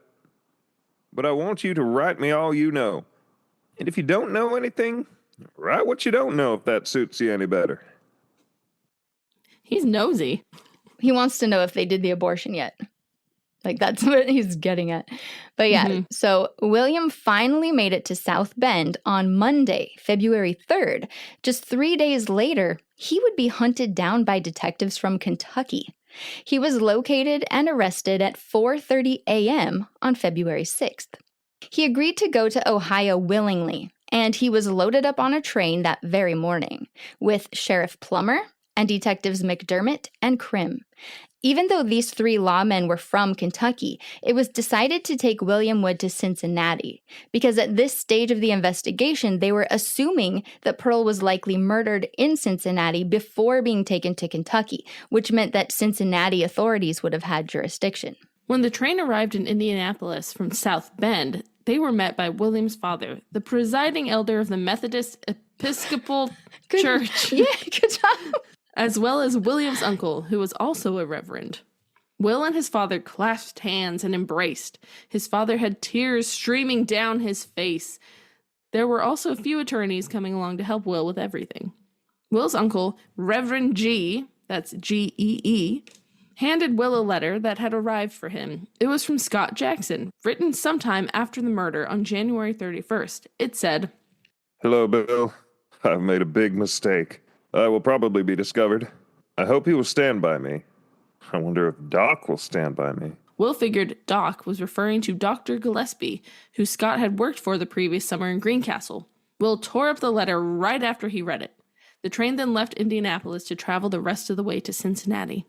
D: But I want you to write me all you know. And if you don't know anything, write what you don't know if that suits you any better.
A: He's nosy.
B: He wants to know if they did the abortion yet. Like, that's what he's getting at. But yeah, So William finally made it to South Bend on Monday, February 3rd. Just 3 days later, he would be hunted down by detectives from Kentucky. He was located and arrested at 4:30 a.m. on February 6th. He agreed to go to Ohio willingly, and he was loaded up on a train that very morning with Sheriff Plummer and Detectives McDermott and Krim. Even though these 3 lawmen were from Kentucky, it was decided to take William Wood to Cincinnati, because at this stage of the investigation, they were assuming that Pearl was likely murdered in Cincinnati before being taken to Kentucky, which meant that Cincinnati authorities would have had jurisdiction.
A: When the train arrived in Indianapolis from South Bend, they were met by William's father, the presiding elder of the Methodist Episcopal Church.
B: Yeah, good job.
A: As well as William's uncle, who was also a reverend. Will and his father clasped hands and embraced. His father had tears streaming down his face. There were also a few attorneys coming along to help Will with everything. Will's uncle, Reverend G, that's G-E-E, handed Will a letter that had arrived for him. It was from Scott Jackson, written sometime after the murder on January 31st. It said,
D: Hello, Bill. I've made a big mistake. I will probably be discovered. I hope he will stand by me. I wonder if Doc will stand by me.
A: Will figured Doc was referring to Dr. Gillespie, who Scott had worked for the previous summer in Greencastle. Will tore up the letter right after he read it. The train then left Indianapolis to travel the rest of the way to Cincinnati.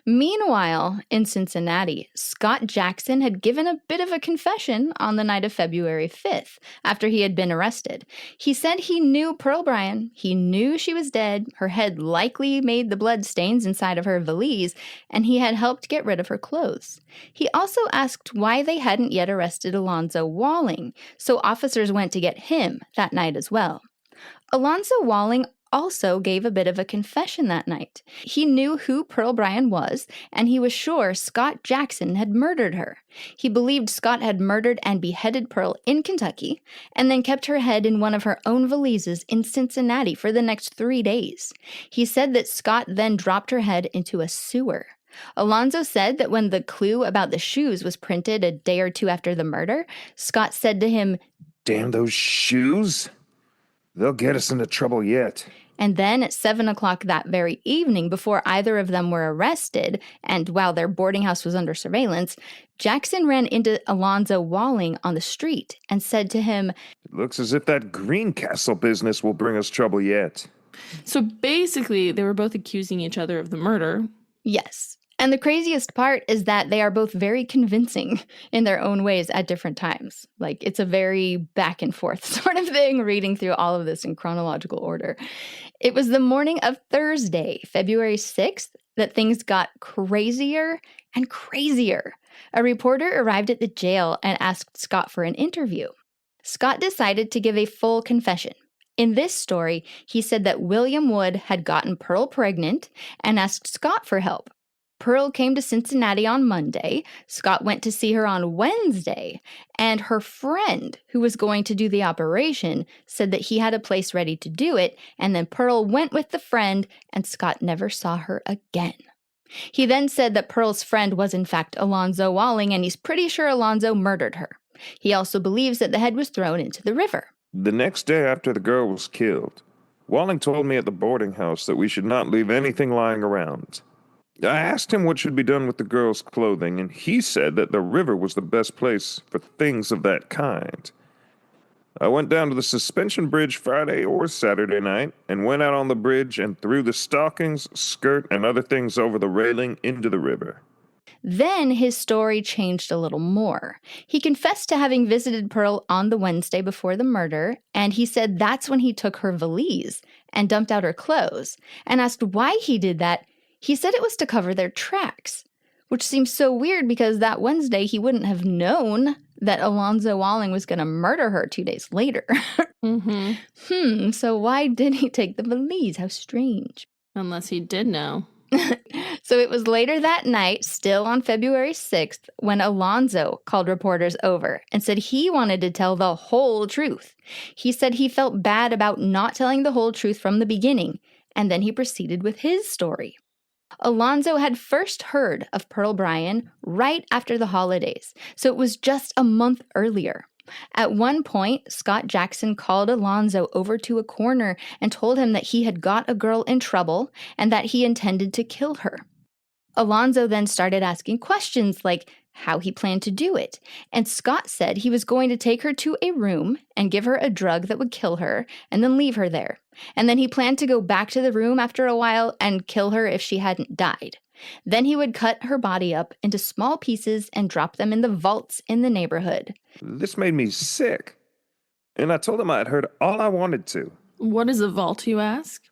B: Meanwhile, in Cincinnati, Scott Jackson had given a bit of a confession on the night of February 5th, after he had been arrested. He said he knew Pearl Bryan, he knew she was dead, her head likely made the blood stains inside of her valise, and he had helped get rid of her clothes. He also asked why they hadn't yet arrested Alonzo Walling, so officers went to get him that night as well. Alonzo Walling also gave a bit of a confession that night. He knew who Pearl Bryan was, and he was sure Scott Jackson had murdered her. He believed Scott had murdered and beheaded Pearl in Kentucky, and then kept her head in one of her own valises in Cincinnati for the next 3 days. He said that Scott then dropped her head into a sewer. Alonzo said that when the clue about the shoes was printed a day or two after the murder, Scott said to him,
D: Damn those shoes. They'll get us into trouble yet.
B: And then at 7 o'clock that very evening, before either of them were arrested, and while their boarding house was under surveillance, Jackson ran into Alonzo Walling on the street and said to him,
D: It looks as if that Greencastle business will bring us trouble yet.
A: So basically, they were both accusing each other of the murder.
B: Yes. And the craziest part is that they are both very convincing in their own ways at different times. Like, it's a very back and forth sort of thing, reading through all of this in chronological order. It was the morning of Thursday, February 6th, that things got crazier and crazier. A reporter arrived at the jail and asked Scott for an interview. Scott decided to give a full confession. In this story, he said that William Wood had gotten Pearl pregnant and asked Scott for help. Pearl came to Cincinnati on Monday, Scott went to see her on Wednesday, and her friend, who was going to do the operation, said that he had a place ready to do it, and then Pearl went with the friend, and Scott never saw her again. He then said that Pearl's friend was in fact Alonzo Walling, and he's pretty sure Alonzo murdered her. He also believes that the head was thrown into the river.
D: The next day after the girl was killed, Walling told me at the boarding house that we should not leave anything lying around. I asked him what should be done with the girl's clothing, and he said that the river was the best place for things of that kind. I went down to the suspension bridge Friday or Saturday night and went out on the bridge and threw the stockings, skirt, and other things over the railing into the river.
B: Then his story changed a little more. He confessed to having visited Pearl on the Wednesday before the murder, and he said that's when he took her valise and dumped out her clothes, and asked why he did that. He said it was to cover their tracks, which seems so weird because that Wednesday he wouldn't have known that Alonzo Walling was going to murder her 2 days later. So why did he take the valise? How strange.
A: Unless he did know.
B: So it was later that night, still on February 6th, when Alonzo called reporters over and said he wanted to tell the whole truth. He said he felt bad about not telling the whole truth from the beginning, and then he proceeded with his story. Alonzo had first heard of Pearl Bryan right after the holidays, so it was just a month earlier. At one point, Scott Jackson called Alonzo over to a corner and told him that he had got a girl in trouble and that he intended to kill her. Alonzo then started asking questions like how he planned to do it, and Scott said he was going to take her to a room and give her a drug that would kill her and then leave her there. And then he planned to go back to the room after a while and kill her if she hadn't died. Then he would cut her body up into small pieces and drop them in the vaults in the neighborhood.
D: This made me sick, and I told him I had heard all I wanted to.
A: What is a vault, you ask?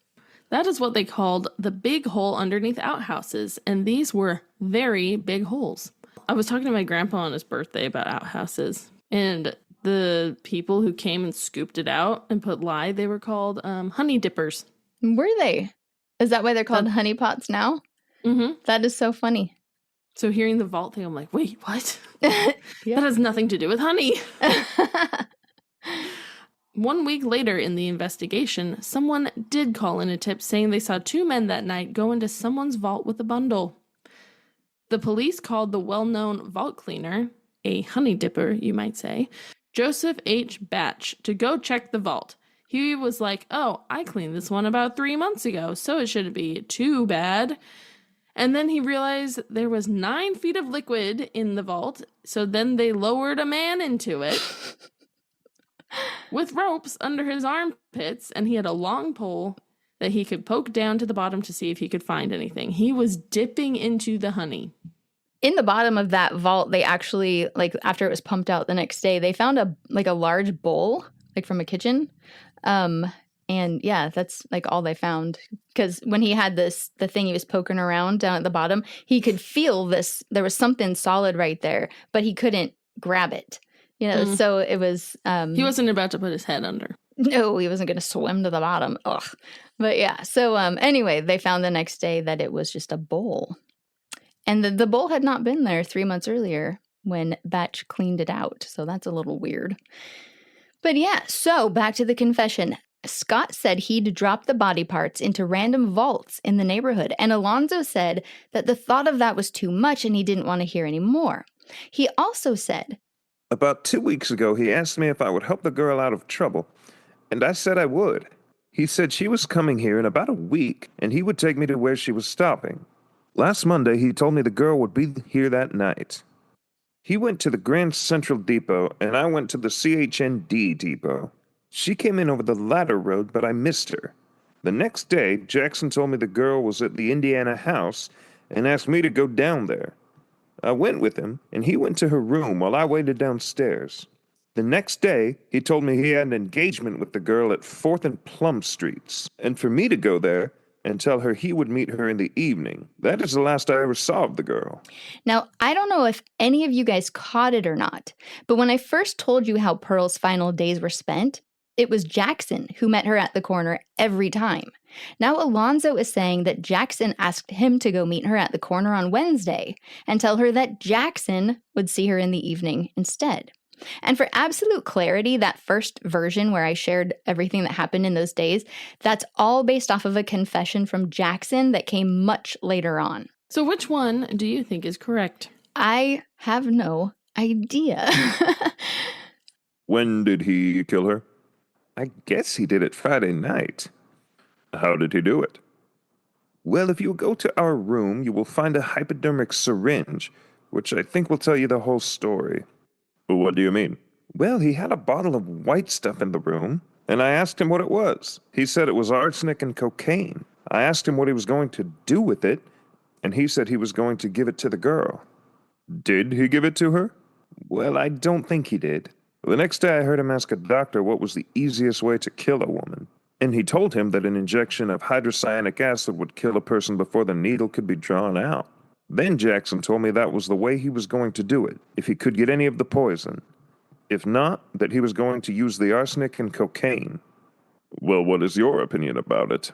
A: That is what they called the big hole underneath outhouses, and these were very big holes. I was talking to my grandpa on his birthday about outhouses, and the people who came and scooped it out and put lye, they were called honey dippers.
B: Were they? Is that why they're called honey pots now?
A: Mm-hmm.
B: That is so funny.
A: So hearing the vault thing, I'm like, wait, what? That has nothing to do with honey. 1 week later in the investigation, someone did call in a tip saying they saw two men that night go into someone's vault with a bundle. The police called the well-known vault cleaner, a honey dipper, you might say, Joseph H. Batch, to go check the vault. He was like, oh, I cleaned this one about 3 months ago, so it shouldn't be too bad. And then he realized there was 9 feet of liquid in the vault, so then they lowered a man into it with ropes under his armpits, and he had a long pole that he could poke down to the bottom to see if he could find anything. He was dipping into the honey.
B: In the bottom of that vault, they actually, like, after it was pumped out the next day, they found a large bowl, like from a kitchen. And yeah, that's like all they found. Because when he had the thing he was poking around down at the bottom, he could feel this. There was something solid right there, but he couldn't grab it. So it was.
A: He wasn't about to put his head under.
B: No, he wasn't going to swim to the bottom. Ugh. But yeah. So anyway, they found the next day that it was just a bowl. And the bowl had not been there 3 months earlier when Batch cleaned it out. So that's a little weird. But yeah, so back to the confession. Scott said he'd dropped the body parts into random vaults in the neighborhood, and Alonzo said that the thought of that was too much and he didn't want to hear any more. He also said,
D: About 2 weeks ago, he asked me if I would help the girl out of trouble, and I said I would. He said she was coming here in about a week, and he would take me to where she was stopping. Last Monday, he told me the girl would be here that night. He went to the Grand Central Depot, and I went to the CHND Depot. She came in over the latter road, but I missed her. The next day, Jackson told me the girl was at the Indiana house and asked me to go down there. I went with him, and he went to her room while I waited downstairs. The next day, he told me he had an engagement with the girl at 4th and Plum Streets, and for me to go there and tell her he would meet her in the evening. That is the last I ever saw of the girl.
B: Now, I don't know if any of you guys caught it or not, but when I first told you how Pearl's final days were spent, it was Jackson who met her at the corner every time. Now Alonzo is saying that Jackson asked him to go meet her at the corner on Wednesday and tell her that Jackson would see her in the evening instead. And for absolute clarity, that first version where I shared everything that happened in those days, that's all based off of a confession from Jackson that came much later on.
A: So which one do you think is correct?
B: I have no idea.
D: When did he kill her? I guess he did it Friday night. How did he do it? Well, if you go to our room, you will find a hypodermic syringe, which I think will tell you the whole story. What do you mean? Well, he had a bottle of white stuff in the room, and I asked him what it was. He said it was arsenic and cocaine. I asked him what he was going to do with it, and he said he was going to give it to the girl. Did he give it to her? Well, I don't think he did. The next day I heard him ask a doctor what was the easiest way to kill a woman, and he told him that an injection of hydrocyanic acid would kill a person before the needle could be drawn out. Then Jackson told me that was the way he was going to do it, if he could get any of the poison. If not, that he was going to use the arsenic and cocaine. Well, what is your opinion about it?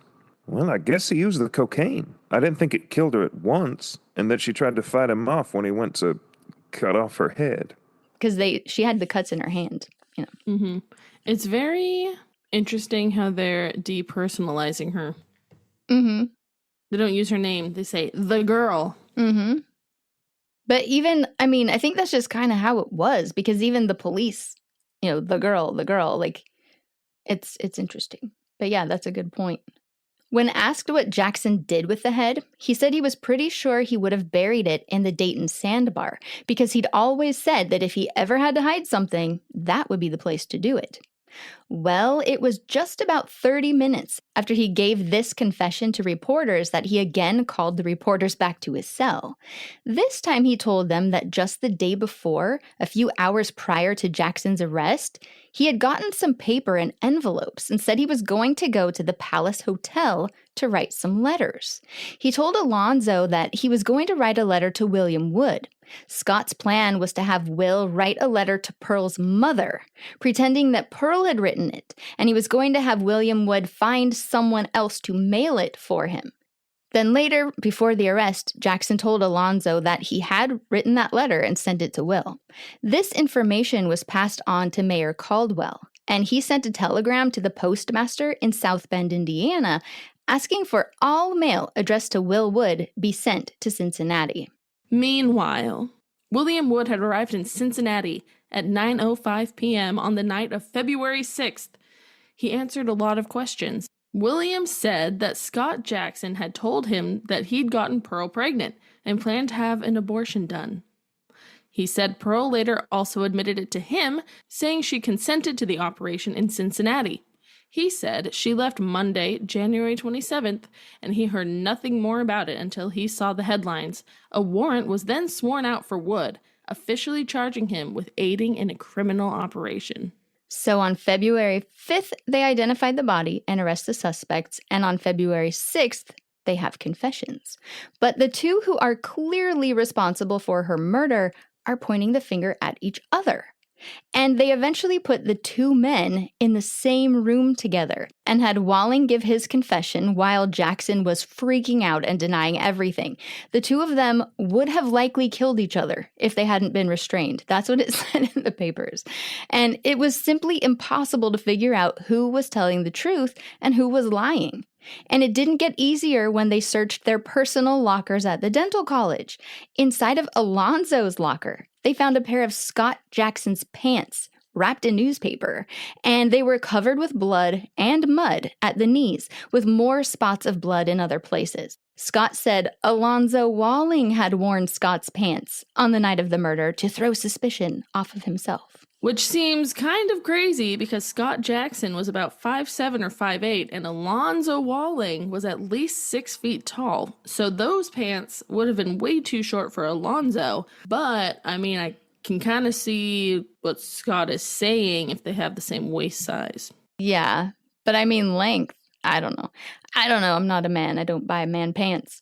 D: Well, I guess he used the cocaine. I didn't think it killed her at once, and that she tried to fight him off when he went to cut off her head.
B: Because she had the cuts in her hand,
A: Mm-hmm. It's very interesting how they're depersonalizing her.
B: Mm-hmm.
A: They don't use her name. They say, the girl.
B: Mm-hmm. But even, I think that's just kind of how it was, because even the police, the girl, like, it's interesting. But yeah, that's a good point. When asked what Jackson did with the head, he said he was pretty sure he would have buried it in the Dayton sandbar, because he'd always said that if he ever had to hide something, that would be the place to do it. Well, it was just about 30 minutes after he gave this confession to reporters that he again called the reporters back to his cell. This time he told them that just the day before, a few hours prior to Jackson's arrest, he had gotten some paper and envelopes and said he was going to go to the Palace Hotel to write some letters. He told Alonzo that he was going to write a letter to William Wood. Scott's plan was to have Will write a letter to Pearl's mother, pretending that Pearl had written it, and he was going to have William Wood find someone else to mail it for him. Then later, before the arrest, Jackson told Alonzo that he had written that letter and sent it to Will. This information was passed on to Mayor Caldwell, and he sent a telegram to the postmaster in South Bend, Indiana, asking for all mail addressed to Will Wood be sent to Cincinnati.
A: Meanwhile, William Wood had arrived in Cincinnati at 9:05 p.m. on the night of February 6th. He answered a lot of questions. William said that Scott Jackson had told him that he'd gotten Pearl pregnant and planned to have an abortion done. He said Pearl later also admitted it to him, saying she consented to the operation in Cincinnati. He said she left Monday, January 27th, and he heard nothing more about it until he saw the headlines. A warrant was then sworn out for Wood, officially charging him with aiding in a criminal operation.
B: So on February 5th, they identified the body and arrest the suspects, and on February 6th, they have confessions. But the two who are clearly responsible for her murder are pointing the finger at each other. And they eventually put the two men in the same room together and had Walling give his confession while Jackson was freaking out and denying everything. The two of them would have likely killed each other if they hadn't been restrained. That's what it said in the papers. And it was simply impossible to figure out who was telling the truth and who was lying. And it didn't get easier when they searched their personal lockers at the dental college. Inside of Alonzo's locker, they found a pair of Scott Jackson's pants wrapped in newspaper, and they were covered with blood and mud at the knees, with more spots of blood in other places. Scott said Alonzo Walling had worn Scott's pants on the night of the murder to throw suspicion off of himself.
A: Which seems kind of crazy because Scott Jackson was about 5'7" or 5'8", and Alonzo Walling was at least 6 feet tall. So those pants would have been way too short for Alonzo. But, I mean, I can kind of see what Scott is saying if they have the same waist size.
B: Yeah, but I mean length. I don't know. I'm not a man. I don't buy man pants.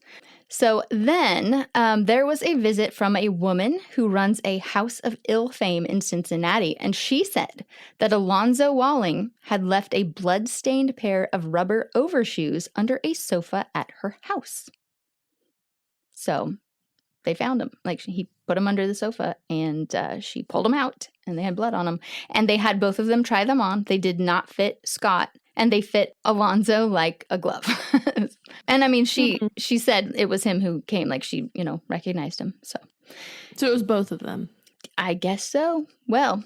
B: So then there was a visit from a woman who runs a house of ill fame in Cincinnati, and she said that Alonzo Walling had left a blood-stained pair of rubber overshoes under a sofa at her house. So they found them. Like, he put them under the sofa, and she pulled them out, and they had blood on them. And they had both of them try them on. They did not fit Scott, and they fit Alonzo like a glove. And I mean, she said it was him who came, like she, recognized him. So
A: it was both of them.
B: I guess so. Well,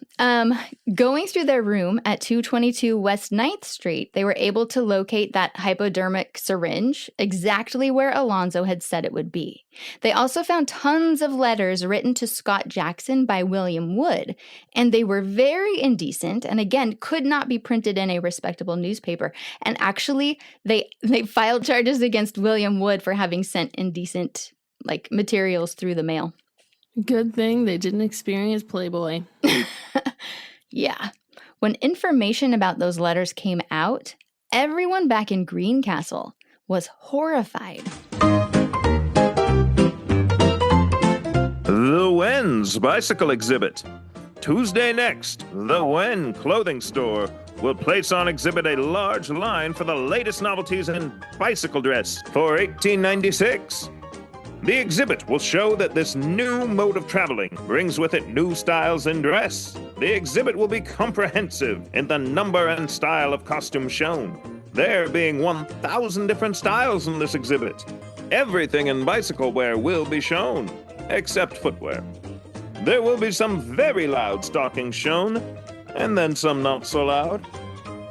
B: going through their room at 222 West 9th Street, they were able to locate that hypodermic syringe exactly where Alonzo had said it would be. They also found tons of letters written to Scott Jackson by William Wood, and they were very indecent and, again, could not be printed in a respectable newspaper. And actually, they filed charges against William Wood for having sent indecent, materials through the mail.
A: Good thing they didn't experience Playboy.
B: Yeah. When information about those letters came out, everyone back in Greencastle was horrified.
D: The Wen's bicycle exhibit. Tuesday next, the Wen clothing store will place on exhibit a large line for the latest novelties in bicycle dress for 1896. The exhibit will show that this new mode of traveling brings with it new styles in dress. The exhibit will be comprehensive in the number and style of costumes shown, there being 1,000 different styles in this exhibit. Everything in bicycle wear will be shown, except footwear. There will be some very loud stockings shown, and then some not so loud.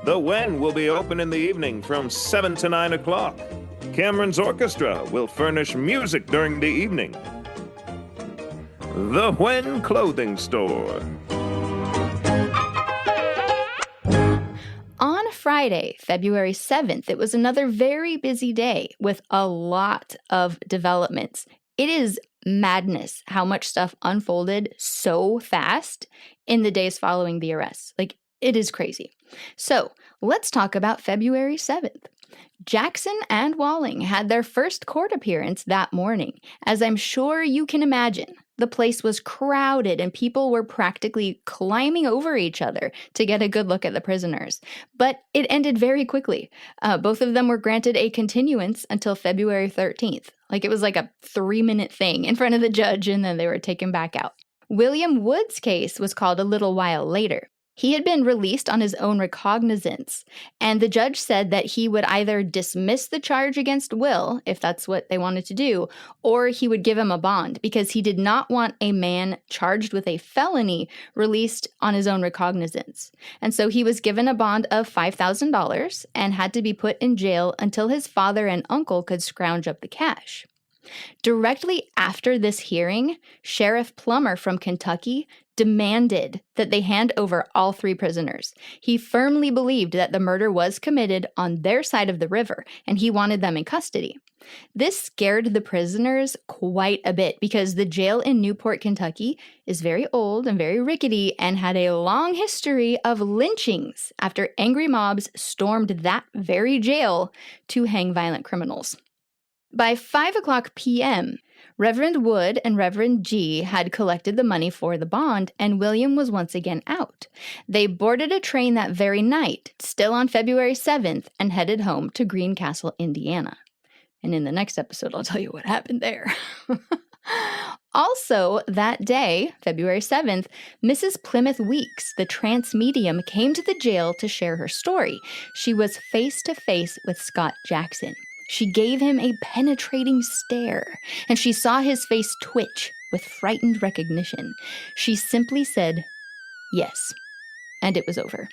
D: The Wen will be open in the evening from 7 to 9 o'clock. Cameron's orchestra will furnish music during the evening. The Wen Clothing Store.
B: On Friday, February 7th, it was another very busy day with a lot of developments. It is madness how much stuff unfolded so fast in the days following the arrests. It is crazy. So let's talk about February 7th. Jackson and Walling had their first court appearance that morning. As I'm sure you can imagine, the place was crowded and people were practically climbing over each other to get a good look at the prisoners. But it ended very quickly. Both of them were granted a continuance until February 13th. It was like a 3-minute thing in front of the judge, and then they were taken back out. William Wood's case was called a little while later. He had been released on his own recognizance, and the judge said that he would either dismiss the charge against Will, if that's what they wanted to do, or he would give him a bond, because he did not want a man charged with a felony released on his own recognizance. And so he was given a bond of $5,000 and had to be put in jail until his father and uncle could scrounge up the cash. Directly after this hearing, Sheriff Plummer from Kentucky demanded that they hand over all 3 prisoners. He firmly believed that the murder was committed on their side of the river, and he wanted them in custody. This scared the prisoners quite a bit because the jail in Newport, Kentucky is very old and very rickety and had a long history of lynchings after angry mobs stormed that very jail to hang violent criminals. By 5:00 p.m., Reverend Wood and Reverend G had collected the money for the bond, and William was once again out. They boarded a train that very night, still on February 7th, and headed home to Greencastle, Indiana. And in the next episode, I'll tell you what happened there. Also, that day, February 7th, Mrs. Plymouth Weeks, the trance medium, came to the jail to share her story. She was face to face with Scott Jackson. She gave him a penetrating stare, and she saw his face twitch with frightened recognition. She simply said, "Yes," and it was over.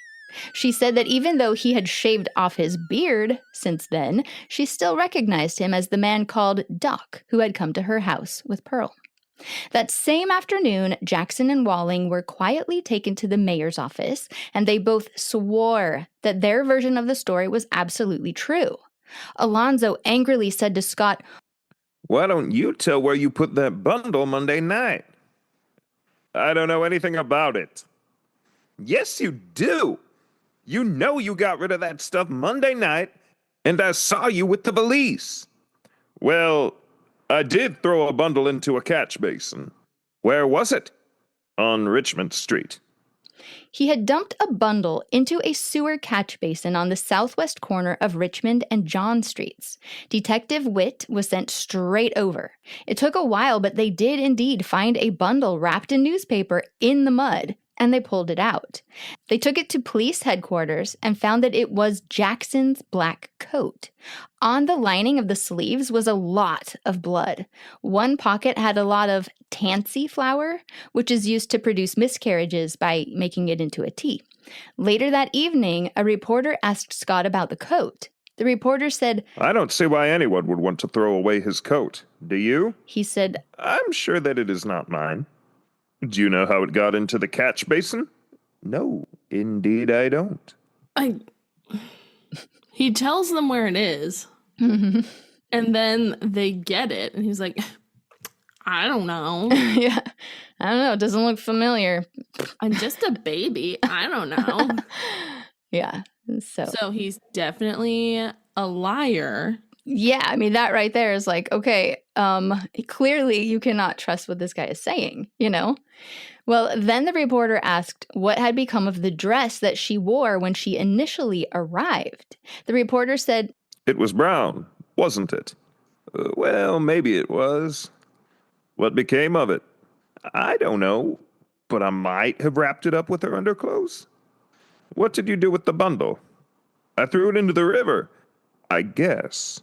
B: She said that even though he had shaved off his beard since then, she still recognized him as the man called Doc who had come to her house with Pearl. That same afternoon, Jackson and Walling were quietly taken to the mayor's office, and they both swore that their version of the story was absolutely true. Alonzo angrily said to Scott,
D: Why don't you tell where you put that bundle Monday night? I don't know anything about it. Yes, you do. You know you got rid of that stuff Monday night, and I saw you with the police. Well, I did throw a bundle into a catch basin. Where was it? On Richmond Street.
B: He had dumped a bundle into a sewer catch basin on the southwest corner of Richmond and John Streets. Detective Witt was sent straight over. It took a while, but they did indeed find a bundle wrapped in newspaper in the mud, and they pulled it out. They took it to police headquarters and found that it was Jackson's black coat. On the lining of the sleeves was a lot of blood. One pocket had a lot of tansy flower, which is used to produce miscarriages by making it into a tea. Later that evening, a reporter asked Scott about the coat. The reporter said,
D: I don't see why anyone would want to throw away his coat. Do you?
B: He said,
D: I'm sure that it is not mine. Do you know how it got into the catch basin? No, indeed I don't.
A: He tells them where it is, and then they get it, and he's like, I don't know.
B: yeah, I don't know. It doesn't look familiar.
A: I'm just a baby. I don't know.
B: Yeah.
A: So he's definitely a liar.
B: Yeah, I mean, that right there is like, okay, clearly you cannot trust what this guy is saying, you know? Well, then the reporter asked what had become of the dress that she wore when she initially arrived. The reporter said,
D: It was brown, wasn't it? Well, maybe it was. What became of it? I don't know, but I might have wrapped it up with her underclothes. What did you do with the bundle? I threw it into the river, I guess.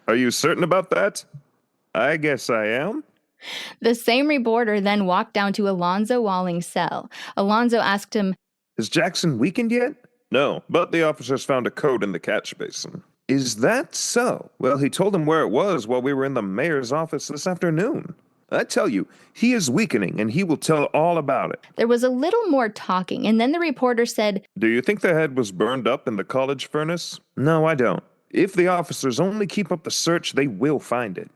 D: Are you certain about that? I guess I am.
B: The same reporter then walked down to Alonzo Walling's cell. Alonzo asked him,
D: Is Jackson weakened yet? No, but the officers found a coat in the catch basin. Is that so? Well, he told him where it was while we were in the mayor's office this afternoon. I tell you, he is weakening, and he will tell all about it.
B: There was a little more talking, and then the reporter said,
D: Do you think the head was burned up in the college furnace? No, I don't. If the officers only keep up the search, they will find it.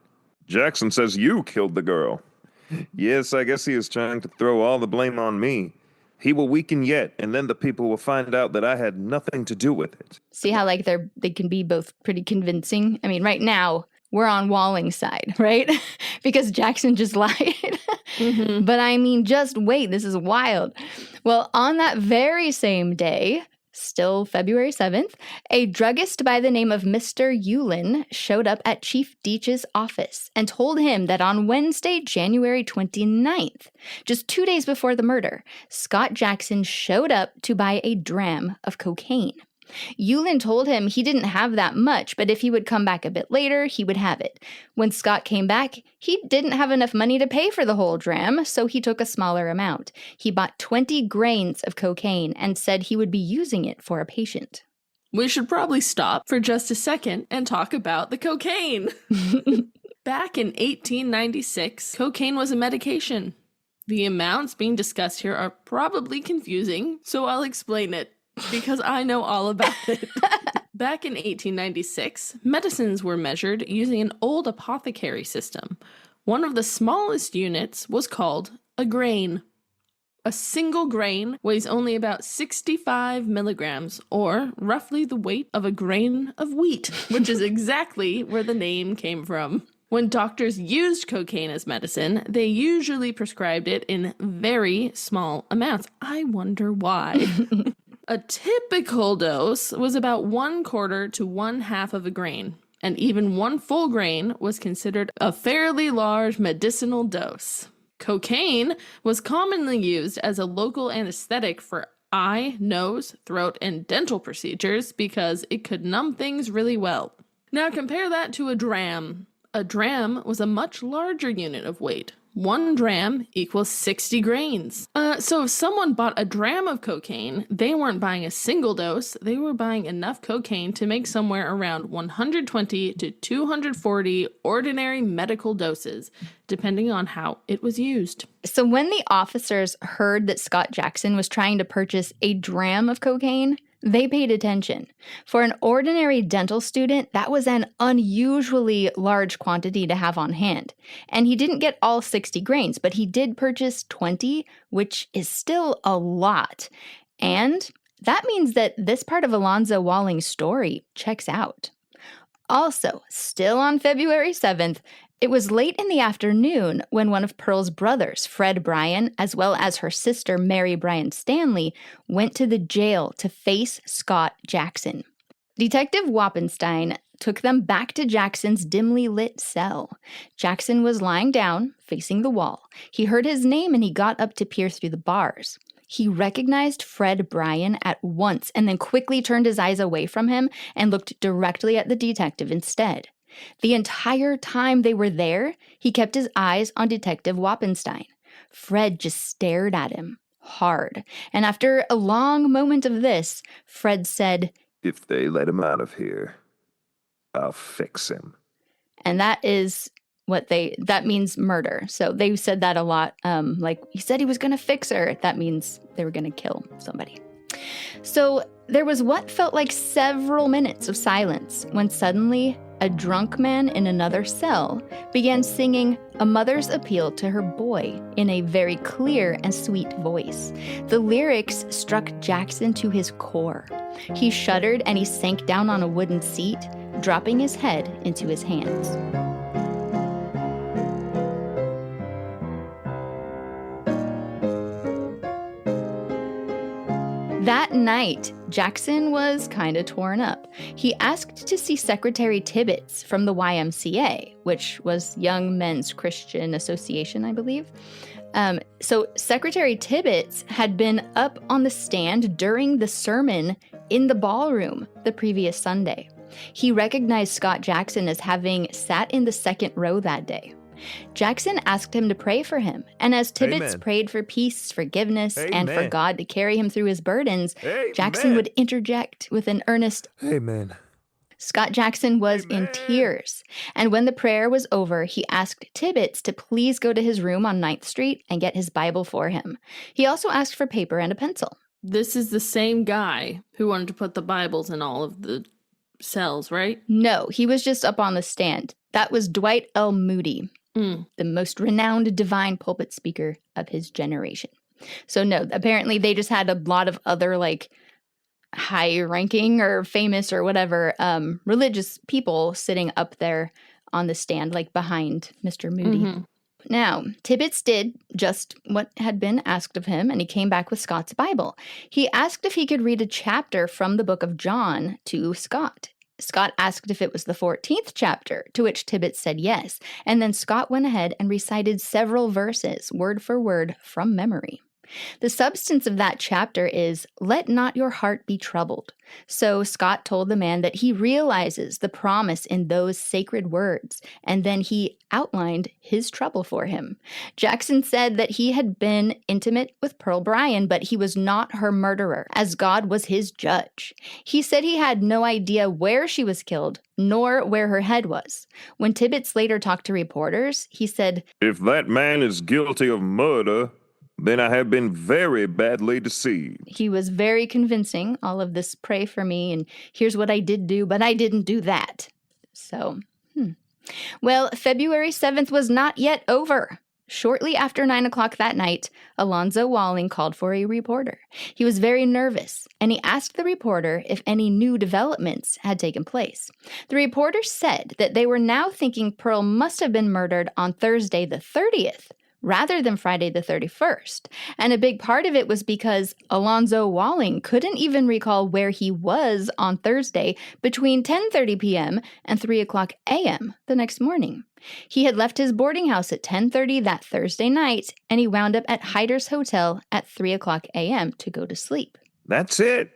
D: Jackson says you killed the girl. Yes, I guess he is trying to throw all the blame on me. He will weaken yet, and then the people will find out that I had nothing to do with it.
B: See how like they can be both pretty convincing? I mean, right now, we're on Walling's side, right? Because Jackson just lied. But I mean, just wait, this is wild. Well, on that very same day, still February 7th, a druggist by the name of Mr. Yulin showed up at Chief Deitch's office and told him that on Wednesday, January 29th, just 2 days before the murder, Scott Jackson showed up to buy a dram of cocaine. Yulin told him he didn't have that much, but if he would come back a bit later, he would have it. When Scott came back, he didn't have enough money to pay for the whole dram, so he took a smaller amount. He bought 20 grains of cocaine and said he would be using it for a patient.
A: We should probably stop for just a second and talk about the cocaine. Back in 1896, cocaine was a medication. The amounts being discussed here are probably confusing, so I'll explain it, because I know all about it. Back in 1896, medicines were measured using an old apothecary system. One of the smallest units was called a grain. A single grain weighs only about 65 milligrams, or roughly the weight of a grain of wheat, which is exactly where the name came from. When doctors used cocaine as medicine, they usually prescribed it in very small amounts. I wonder why. A typical dose was about 1/4 to 1/2 of a grain, and even one full grain was considered a fairly large medicinal dose. Cocaine was commonly used as a local anesthetic for eye, nose, throat, and dental procedures because it could numb things really well. Now compare that to a dram. A dram was a much larger unit of weight. 1 dram equals 60 grains. So if someone bought a dram of cocaine, they weren't buying a single dose, they were buying enough cocaine to make somewhere around 120 to 240 ordinary medical doses, depending on how it was used.
B: So when the officers heard that Scott Jackson was trying to purchase a dram of cocaine, they paid attention. For an ordinary dental student, that was an unusually large quantity to have on hand. And he didn't get all 60 grains, but he did purchase 20, which is still a lot. And that means that this part of Alonzo Walling's story checks out. Also, still on February 7th, it was late in the afternoon when one of Pearl's brothers, Fred Bryan, as well as her sister, Mary Bryan Stanley, went to the jail to face Scott Jackson. Detective Wappenstein took them back to Jackson's dimly lit cell. Jackson was lying down, facing the wall. He heard his name and he got up to peer through the bars. He recognized Fred Bryan at once and then quickly turned his eyes away from him and looked directly at the detective instead. The entire time they were there, he kept his eyes on Detective Wappenstein. Fred just stared at him hard. And after a long moment of this, Fred said,
D: "If they let him out of here, I'll fix him."
B: And that is that means murder. So they said that a lot. Like, he said he was going to fix her. That means they were going to kill somebody. So there was what felt like several minutes of silence when suddenly a drunk man in another cell began singing a mother's appeal to her boy in a very clear and sweet voice. The lyrics struck Jackson to his core. He shuddered and he sank down on a wooden seat, dropping his head into his hands. That night, Jackson was kind of torn up. He asked to see Secretary Tibbetts from the YMCA, which was Young Men's Christian Association, I believe. So Secretary Tibbetts had been up on the stand during the sermon in the ballroom the previous Sunday. He recognized Scott Jackson as having sat in the second row that day. Jackson asked him to pray for him, and as Tibbetts prayed for peace, forgiveness, and for God to carry him through his burdens, Jackson would interject with an earnest "Amen." Scott Jackson was in tears, and when the prayer was over, he asked Tibbetts to please go to his room on 9th Street and get his Bible for him. He also asked for paper and a pencil.
A: This is the same guy who wanted to put the Bibles in all of the cells, right?
B: No, he was just up on the stand. That was Dwight L. Moody. The most renowned divine pulpit speaker of his generation. So no, apparently they just had a lot of other like high-ranking or famous or whatever religious people sitting up there on the stand, like behind Mr. Moody. Mm-hmm. Now, Tibbetts did just what had been asked of him, and he came back with Scott's Bible. He asked if he could read a chapter from the book of John to Scott. Scott asked if it was the 14th chapter, to which Tibbetts said yes, and then Scott went ahead and recited several verses, word for word, from memory. The substance of that chapter is, "Let not your heart be troubled." So Scott told the man that he realizes the promise in those sacred words, and then he outlined his trouble for him. Jackson said that he had been intimate with Pearl Bryan, but he was not her murderer, as God was his judge. He said he had no idea where she was killed, nor where her head was. When Tibbetts later talked to reporters, he said,
D: "If that man is guilty of murder, then I have been very badly deceived."
B: he was very convincing, all of this "pray for me," and "here's what I did do, but I didn't do that." So, Well, February 7th was not yet over. Shortly after 9 o'clock that night, Alonzo Walling called for a reporter. He was very nervous, and he asked the reporter if any new developments had taken place. The reporter said that they were now thinking Pearl must have been murdered on Thursday the 30th, rather than Friday the 31st. And a big part of it was because Alonzo Walling couldn't even recall where he was on Thursday between 10:30 p.m. and 3 o'clock a.m. the next morning. He had left his boarding house at 10:30 that Thursday night, and he wound up at Hyder's Hotel at 3 o'clock a.m. to go to sleep.
D: That's it.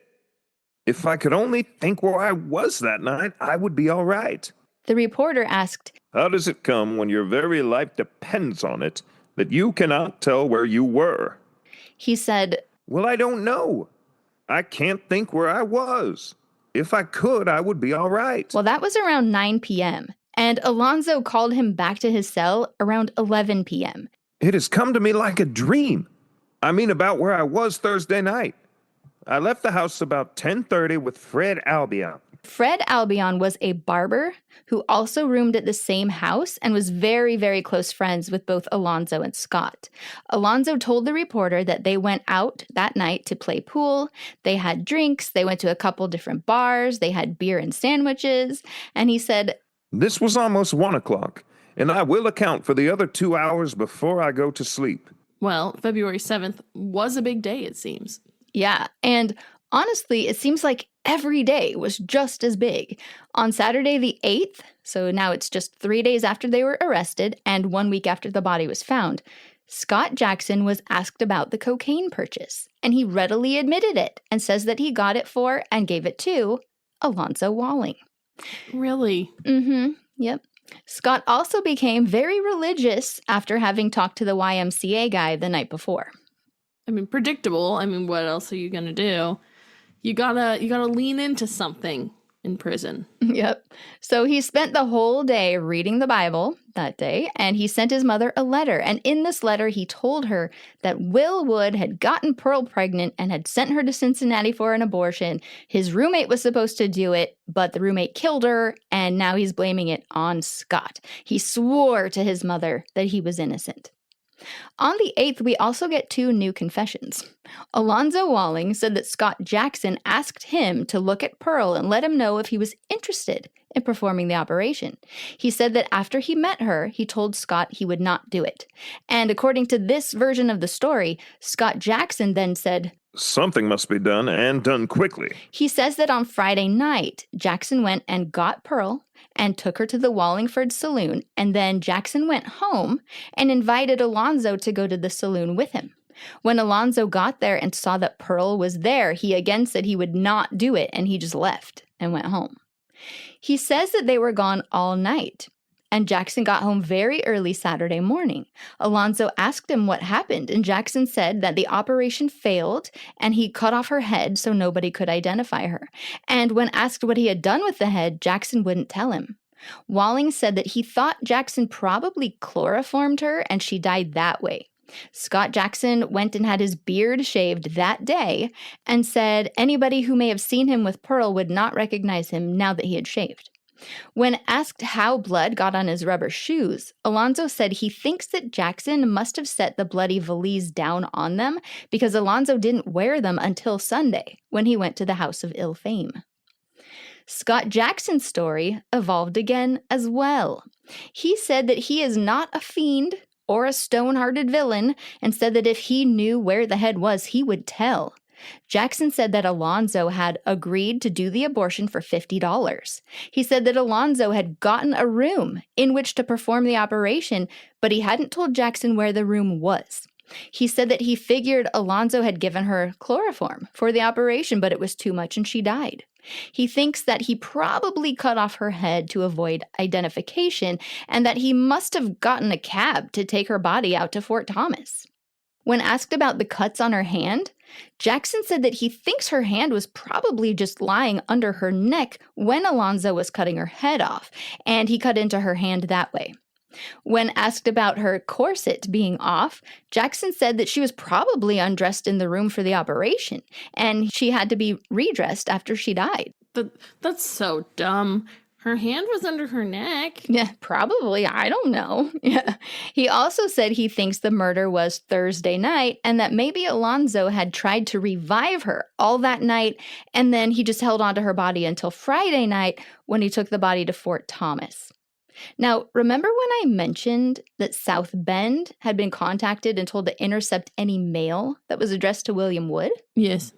D: If I could only think where I was that night, I would be all right.
B: The reporter asked,
D: How does it come when your very life depends on it that you cannot tell where you were?
B: He said,
D: Well, I don't know. I can't think where I was. If I could, I would be all right.
B: well, that was around 9 p.m., and Alonzo called him back to his cell around 11 p.m.
D: It has come to me like a dream. I mean, about where I was Thursday night. I left the house about 10:30 with Fred Albion.
B: Fred Albion was a barber who also roomed at the same house and was very, very close friends with both Alonzo and Scott. Alonzo told the reporter that they went out that night to play pool, they had drinks, they went to a couple different bars, they had beer and sandwiches, and he said,
D: This was almost 1 o'clock, and I will account for the other 2 hours before I go to sleep.
A: Well, February 7th was a big day, it seems.
B: yeah, and honestly, it seems like every day was just as big. On Saturday the 8th, so now it's just 3 days after they were arrested and 1 week after the body was found, Scott Jackson was asked about the cocaine purchase, and he readily admitted it and says that he got it for and gave it to Alonzo Walling.
A: Really?
B: Yep. Scott also became very religious after having talked to the YMCA guy the night before.
A: I mean, predictable. I mean, what else are you going to do? You gotta lean into something in prison.
B: Yep. So he spent the whole day reading the Bible that day, and he sent his mother a letter. And in this letter, he told her that Will Wood had gotten Pearl pregnant and had sent her to Cincinnati for an abortion. His roommate was supposed to do it, but the roommate killed her, and now he's blaming it on Scott. He swore to his mother that he was innocent. On the 8th, we also get 2 new confessions. Alonzo Walling said that Scott Jackson asked him to look at Pearl and let him know if he was interested in performing the operation. He said that after he met her, he told Scott he would not do it. And according to this version of the story, Scott Jackson then said,
D: Something must be done, and done quickly.
B: He says that on Friday night, Jackson went and got Pearl and took her to the Wallingford saloon, and then Jackson went home and invited Alonzo to go to the saloon with him. When Alonzo got there and saw that Pearl was there, he again said he would not do it, and he just left and went home. He says that they were gone all night, and Jackson got home very early Saturday morning. Alonzo asked him what happened, and Jackson said that the operation failed, and he cut off her head so nobody could identify her. And when asked what he had done with the head, Jackson wouldn't tell him. Walling said that he thought Jackson probably chloroformed her, and she died that way. Scott Jackson went and had his beard shaved that day and said anybody who may have seen him with Pearl would not recognize him now that he had shaved. When asked how blood got on his rubber shoes, Alonzo said he thinks that Jackson must have set the bloody valise down on them because Alonzo didn't wear them until Sunday when he went to the House of Ill Fame. Scott Jackson's story evolved again as well. He said that he is not a fiend or a stone-hearted villain and said that if he knew where the head was, he would tell. Jackson said that Alonzo had agreed to do the abortion for $50. He said that Alonzo had gotten a room in which to perform the operation, but he hadn't told Jackson where the room was. He said that he figured Alonzo had given her chloroform for the operation, but it was too much and she died. He thinks that he probably cut off her head to avoid identification and that he must have gotten a cab to take her body out to Fort Thomas. When asked about the cuts on her hand, Jackson said that he thinks her hand was probably just lying under her neck when Alonzo was cutting her head off, and he cut into her hand that way. When asked about her corset being off, Jackson said that she was probably undressed in the room for the operation, and she had to be redressed after she died.
A: That's so dumb. Her hand was under her neck.
B: Yeah, probably. I don't know. Yeah. He also said he thinks the murder was Thursday night and that maybe Alonzo had tried to revive her all that night, and then he just held onto her body until Friday night when he took the body to Fort Thomas. Now, remember when I mentioned that South Bend had been contacted and told to intercept any mail that was addressed to William Wood?
A: Yes.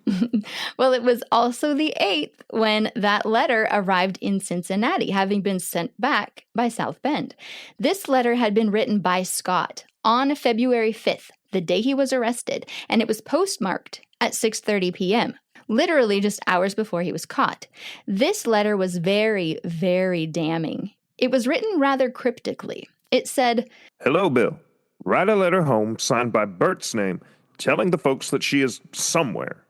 B: Well, it was also the 8th when that letter arrived in Cincinnati, having been sent back by South Bend. This letter had been written by Scott on February 5th, the day he was arrested, and it was postmarked at 6:30 p.m., literally just hours before he was caught. This letter was very, very damning. It was written rather cryptically. It said,
D: Hello, Bill. Write a letter home signed by Bert's name, telling the folks that she is somewhere,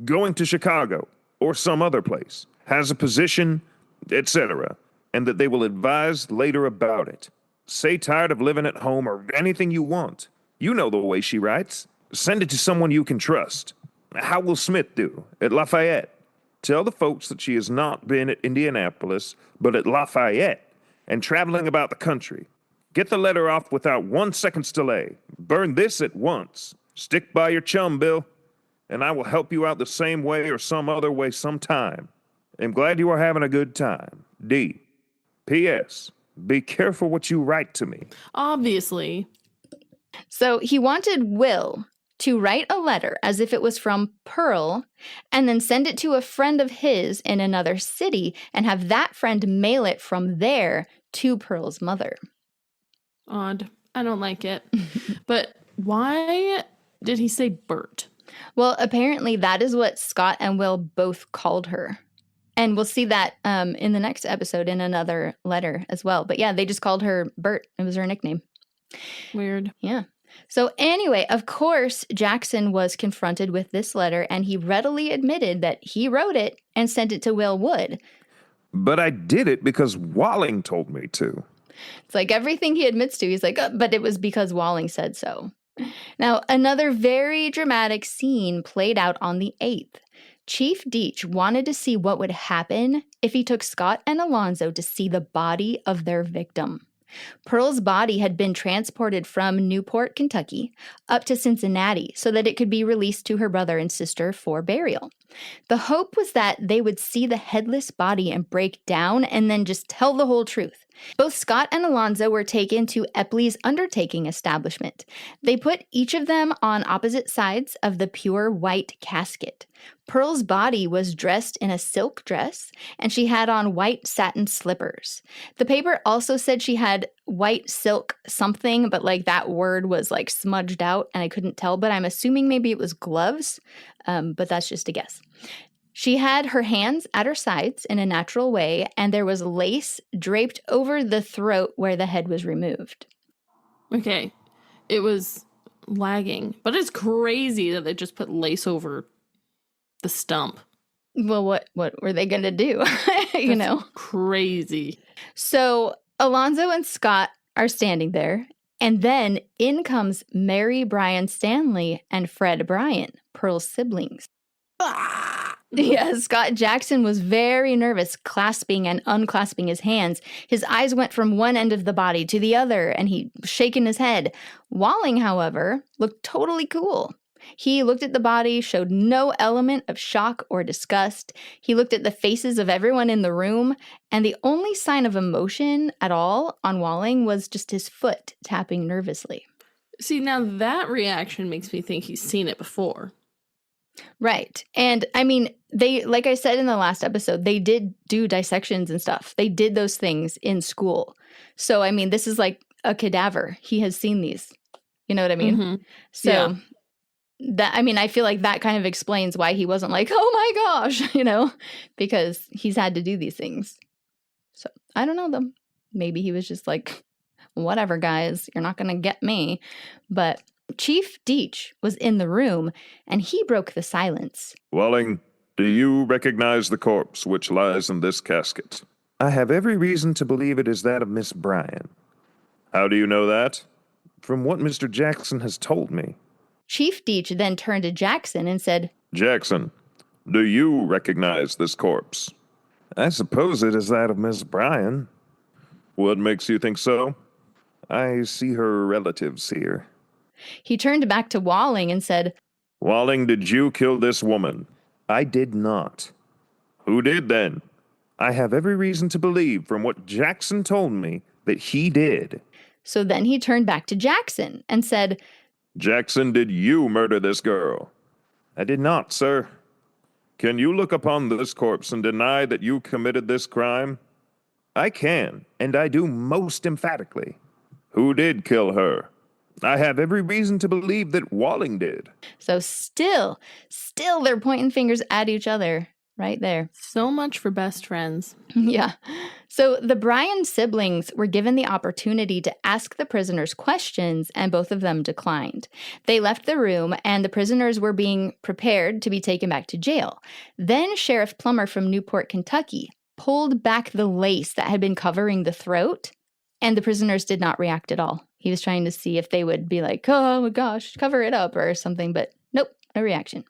D: going to Chicago or some other place, has a position, etc., and that they will advise later about it. Say tired of living at home or anything you want. You know the way she writes. Send it to someone you can trust. How will Smith do at Lafayette? Tell the folks that she has not been at Indianapolis, but at Lafayette, and traveling about the country. Get the letter off without 1 second's delay. Burn this at once. Stick by your chum, Bill, and I will help you out the same way or some other way sometime. I'm glad you are having a good time. D. P.S. Be careful what you write to me.
A: Obviously.
B: So he wanted Will to write a letter as if it was from Pearl and then send it to a friend of his in another city and have that friend mail it from there to Pearl's mother.
A: Odd. I don't like it. But why did he say Bert?
B: Well, apparently that is what Scott and Will both called her. And we'll see that in the next episode in another letter as well. But yeah, they just called her Bert. It was her nickname.
A: Weird.
B: Yeah. So anyway, of course, Jackson was confronted with this letter and he readily admitted that he wrote it and sent it to Will Wood.
D: But I did it because Walling told me to.
B: It's like everything he admits to, he's like, oh, but it was because Walling said so. Now, another very dramatic scene played out on the 8th. Chief Deach wanted to see what would happen if he took Scott and Alonzo to see the body of their victim. Pearl's body had been transported from Newport, Kentucky, up to Cincinnati so that it could be released to her brother and sister for burial. The hope was that they would see the headless body and break down and then just tell the whole truth. Both Scott and Alonzo were taken to Epley's undertaking establishment. They put each of them on opposite sides of the pure white casket. Pearl's body was dressed in a silk dress, and she had on white satin slippers. The paper also said she had white silk something, but like that word was like smudged out, and I couldn't tell, but I'm assuming maybe it was gloves, but that's just a guess. She had her hands at her sides in a natural way, and there was lace draped over the throat where the head was removed.
A: Okay, it was lagging, but it's crazy that they just put lace over the stump.
B: Well, what were they going to do? You know?
A: Crazy.
B: So Alonzo and Scott are standing there, and then in comes Mary Bryan Stanley and Fred Bryan, Pearl's siblings. Yeah, Scott Jackson was very nervous, clasping and unclasping his hands. His eyes went from one end of the body to the other, and he was shaking his head. Walling, however, looked totally cool. He looked at the body, showed no element of shock or disgust. He looked at the faces of everyone in the room, and the only sign of emotion at all on Walling was just his foot tapping nervously.
A: See, now that reaction makes me think he's seen it before.
B: Right. And I mean, they, like I said in the last episode, they did do dissections and stuff. They did those things in school. So, I mean, this is like a cadaver. He has seen these, You know what I mean?
A: Mm-hmm.
B: So
A: Yeah.
B: that, I mean, I feel like that kind of explains why he wasn't like, oh my gosh, you know, because he's had to do these things. So I don't know though. Maybe he was just like, whatever, guys, you're not going to get me. But Chief Deach was in the room and he broke the silence.
D: Walling, do you recognize the corpse which lies in this casket? I have every reason to believe it is that of Miss Bryan. How do you know that? From what Mr. Jackson has told me.
B: Chief Deach then turned to Jackson and said,
D: Jackson, do you recognize this corpse? I suppose it is that of Miss Bryan. What makes you think so? I see her relatives here.
B: He turned back to Walling and said,
D: Walling, did you kill this woman? I did not. Who did then? I have every reason to believe from what Jackson told me that he did.
B: So then he turned back to Jackson and said,
D: Jackson, did you murder this girl? I did not, sir. Can you look upon this corpse and deny that you committed this crime? I can, and I do most emphatically. Who did kill her? I have every reason to believe that Walling did.
B: So still they're pointing fingers at each other right there.
A: So much for best friends.
B: Yeah. So the Bryan siblings were given the opportunity to ask the prisoners questions, and both of them declined. They left the room, and the prisoners were being prepared to be taken back to jail. Then Sheriff Plummer from Newport, Kentucky, pulled back the lace that had been covering the throat, and the prisoners did not react at all. He was trying to see if they would be like, oh my gosh, cover it up or something, but nope, no reaction.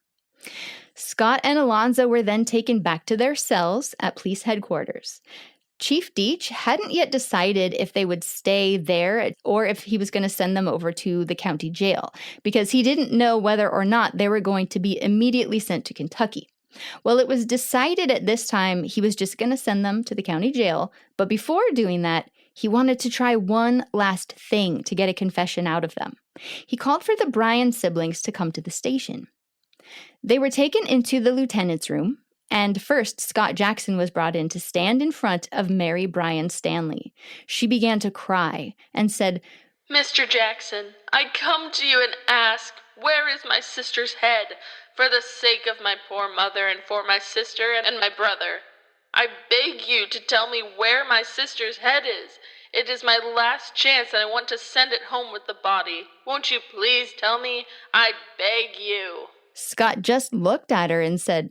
B: Scott and Alonzo were then taken back to their cells at police headquarters. Chief Deach hadn't yet decided if they would stay there or if he was going to send them over to the county jail, because he didn't know whether or not they were going to be immediately sent to Kentucky. Well, it was decided at this time he was just going to send them to the county jail, but before doing that, he wanted to try one last thing to get a confession out of them. He called for the Bryan siblings to come to the station. They were taken into the lieutenant's room, and first Scott Jackson was brought in to stand in front of Mary Bryan Stanley. She began to cry and said,
A: Mr. Jackson, I come to you and ask, where is my sister's head? For the sake of my poor mother and for my sister and my brother. I beg you to tell me where my sister's head is. It is my last chance and I want to send it home with the body. Won't you please tell me? I beg you.
B: Scott just looked at her and said,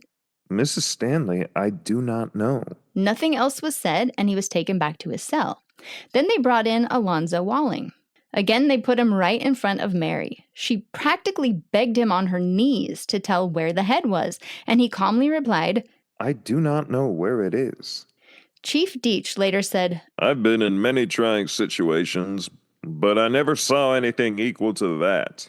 D: Mrs. Stanley, I do not know.
B: Nothing else was said, and he was taken back to his cell. Then they brought in Alonzo Walling. Again, they put him right in front of Mary. She practically begged him on her knees to tell where the head was, and he calmly replied,
D: I do not know where it is.
B: Chief Deach later said,
D: I've been in many trying situations, but I never saw anything equal to that.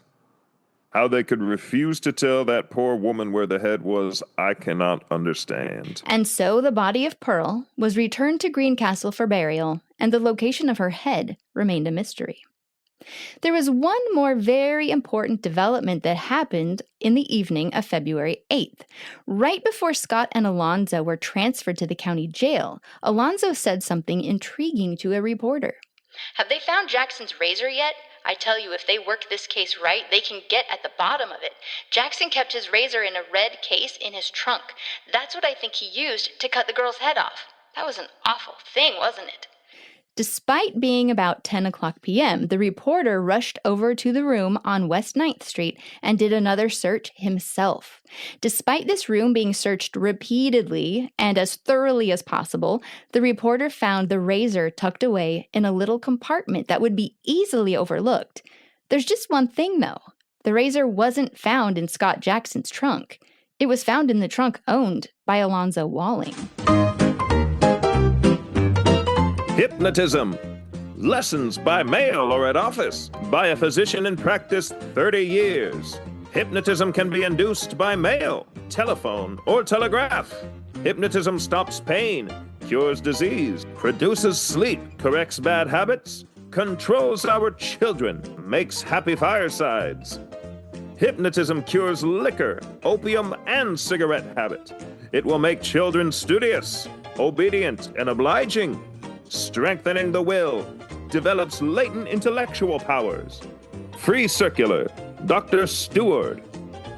D: How they could refuse to tell that poor woman where the head was, I cannot understand.
B: And so the body of Pearl was returned to Greencastle for burial, and the location of her head remained a mystery. There was one more very important development that happened in the evening of February 8th. Right before Scott and Alonzo were transferred to the county jail, Alonzo said something intriguing to a reporter.
F: Have they found Jackson's razor yet? I tell you, if they work this case right, they can get at the bottom of it. Jackson kept his razor in a red case in his trunk. That's what I think he used to cut the girl's head off. That was an awful thing, wasn't it?
B: Despite being about 10 o'clock p.m., the reporter rushed over to the room on West 9th Street and did another search himself. Despite this room being searched repeatedly and as thoroughly as possible, the reporter found the razor tucked away in a little compartment that would be easily overlooked. There's just one thing, though. The razor wasn't found in Scott Jackson's trunk. It was found in the trunk owned by Alonzo Walling.
D: Hypnotism. Lessons by mail or at office by a physician in practice 30 years. Hypnotism can be induced by mail, telephone, or telegraph. Hypnotism stops pain, cures disease, produces sleep, corrects bad habits, controls our children, makes happy firesides. Hypnotism cures liquor, opium, and cigarette habit. It will make children studious, obedient, and obliging. Strengthening the will, develops latent intellectual powers, Free Circular, Dr. Stewart,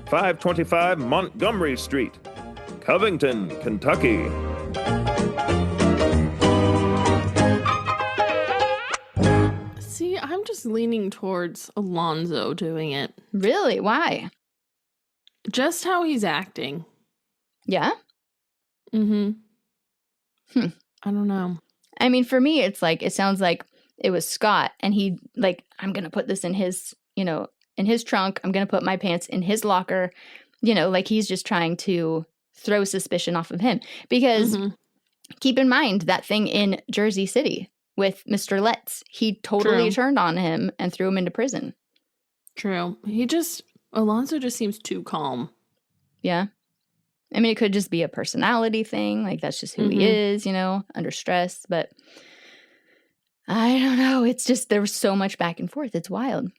D: 525 Montgomery Street, Covington, Kentucky.
A: See, I'm just leaning towards Alonzo doing it.
B: Really? Why?
A: Just how he's acting.
B: Yeah?
A: I don't know.
B: I mean, for me, it's like, it sounds like it was Scott, and he, like, I'm going to put this in his, in his trunk. I'm going to put my pants in his locker. Like he's just trying to throw suspicion off of him. Because keep in mind that thing in Jersey City with Mr. Letts. He totally turned on him and threw him into prison.
A: True. Alonzo just seems too calm.
B: Yeah. I mean, it could just be a personality thing. Like, that's just who he is, under stress. But I don't know. It's just, there was so much back and forth. It's wild.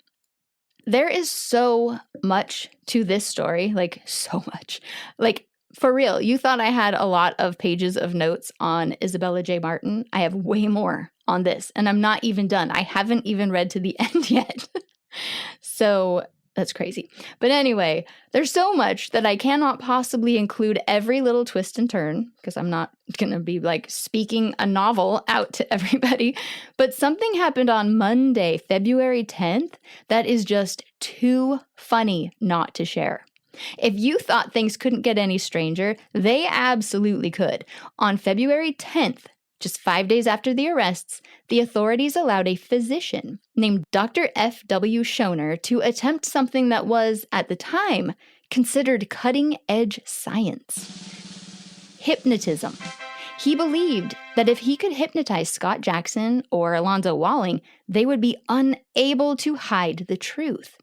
B: There is so much to this story. Like, so much. Like, for real, you thought I had a lot of pages of notes on Isabella J. Martin. I have way more on this, and I'm not even done. I haven't even read to the end yet. So that's crazy. But anyway, there's so much that I cannot possibly include every little twist and turn, because I'm not going to be like speaking a novel out to everybody. But something happened on Monday, February 10th, that is just too funny not to share. If you thought things couldn't get any stranger, they absolutely could. On February 10th, just 5 days after the arrests, the authorities allowed a physician named Dr. F.W. Schoner to attempt something that was, at the time, considered cutting-edge science: hypnotism. He believed that if he could hypnotize Scott Jackson or Alonzo Walling, they would be unable to hide the truth.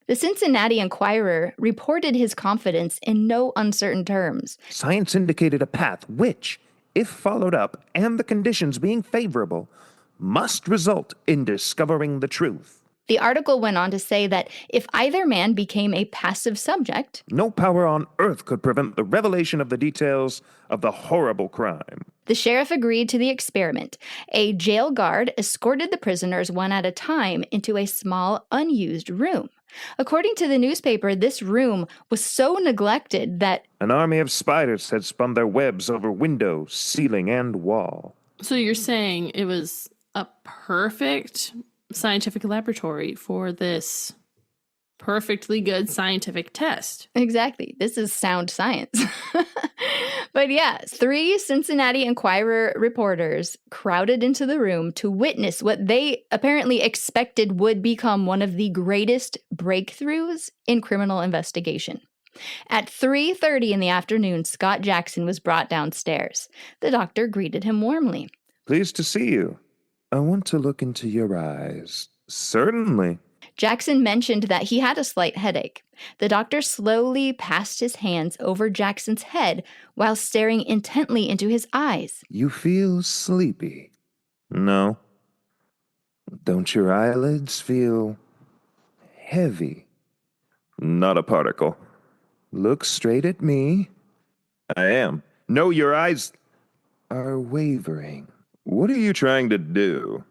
B: The Cincinnati Enquirer reported his confidence in no uncertain terms.
D: Science indicated a path which, if followed up and the conditions being favorable, must result in discovering the truth.
B: The article went on to say that if either man became a passive subject,
D: no power on earth could prevent the revelation of the details of the horrible crime.
B: The sheriff agreed to the experiment. A jail guard escorted the prisoners one at a time into a small, unused room. According to the newspaper, this room was so neglected that
D: an army of spiders had spun their webs over window, ceiling, and wall.
A: So you're saying it was a perfect scientific laboratory for this perfectly good scientific test.
B: Exactly. This is sound science. But yeah, 3 Cincinnati Enquirer reporters crowded into the room to witness what they apparently expected would become one of the greatest breakthroughs in criminal investigation. At 3:30 in the afternoon, Scott Jackson was brought downstairs. The doctor greeted him warmly.
D: Pleased to see you. I want to look into your eyes. Certainly.
B: Jackson mentioned that he had a slight headache. The doctor slowly passed his hands over Jackson's head while staring intently into his eyes.
D: You feel sleepy? No. Don't your eyelids feel heavy? Not a particle. Look straight at me. I am. No, your eyes are wavering. What are you trying to do?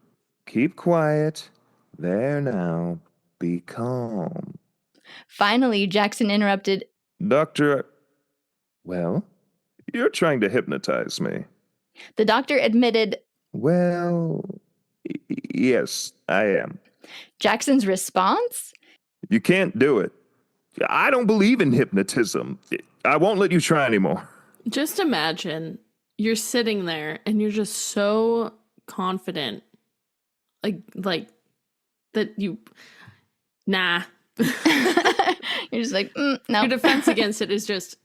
D: Keep quiet. There now. Be calm.
B: Finally, Jackson interrupted.
D: Doctor, well, you're trying to hypnotize me.
B: The doctor admitted.
D: Well, yes, I am.
B: Jackson's response?
D: You can't do it. I don't believe in hypnotism. I won't let you try anymore.
A: Just imagine you're sitting there and you're just so confident. Like that you... Nah.
B: You're just like, no.
A: Your defense against it is just,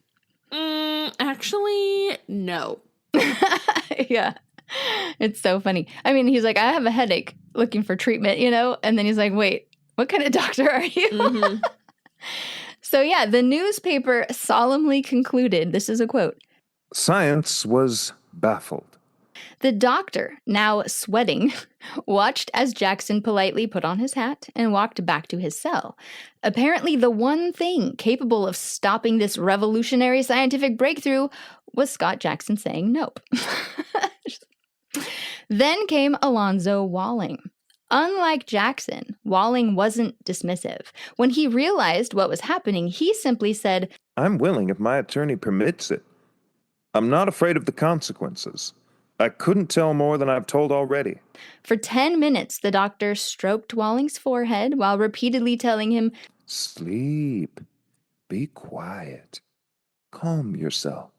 A: actually, no.
B: Yeah. It's so funny. I mean, he's like, I have a headache, looking for treatment, And then he's like, wait, what kind of doctor are you? Mm-hmm. So yeah, the newspaper solemnly concluded, this is a quote,
D: science was baffled.
B: The doctor, now sweating, watched as Jackson politely put on his hat and walked back to his cell. Apparently, the one thing capable of stopping this revolutionary scientific breakthrough was Scott Jackson saying nope. Then came Alonzo Walling. Unlike Jackson, Walling wasn't dismissive. When he realized what was happening, he simply said,
D: I'm willing if my attorney permits it. I'm not afraid of the consequences. I couldn't tell more than I've told already.
B: For 10 minutes, the doctor stroked Walling's forehead while repeatedly telling him,
D: Sleep. Be quiet. Calm yourself.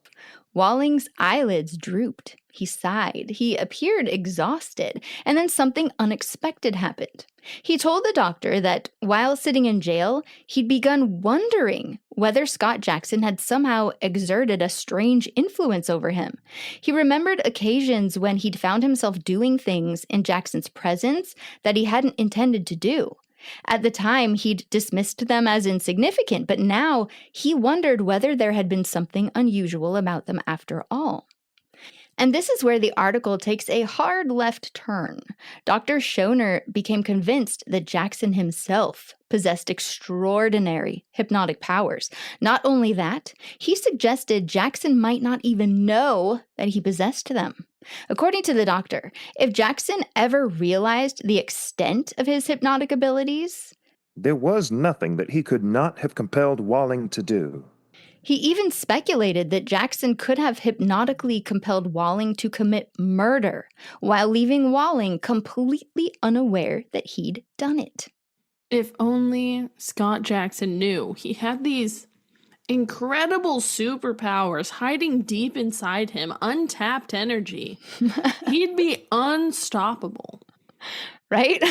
B: Walling's eyelids drooped. He sighed. He appeared exhausted. And then something unexpected happened. He told the doctor that while sitting in jail, he'd begun wondering whether Scott Jackson had somehow exerted a strange influence over him. He remembered occasions when he'd found himself doing things in Jackson's presence that he hadn't intended to do. At the time, he'd dismissed them as insignificant, but now he wondered whether there had been something unusual about them after all. And this is where the article takes a hard left turn. Dr. Schoner became convinced that Jackson himself possessed extraordinary hypnotic powers. Not only that, he suggested Jackson might not even know that he possessed them. According to the doctor, if Jackson ever realized the extent of his hypnotic abilities,
D: there was nothing that he could not have compelled Walling to do.
B: He even speculated that Jackson could have hypnotically compelled Walling to commit murder while leaving Walling completely unaware that he'd done it.
A: If only Scott Jackson knew he had these incredible superpowers hiding deep inside him, untapped energy. He'd be unstoppable.
B: Right?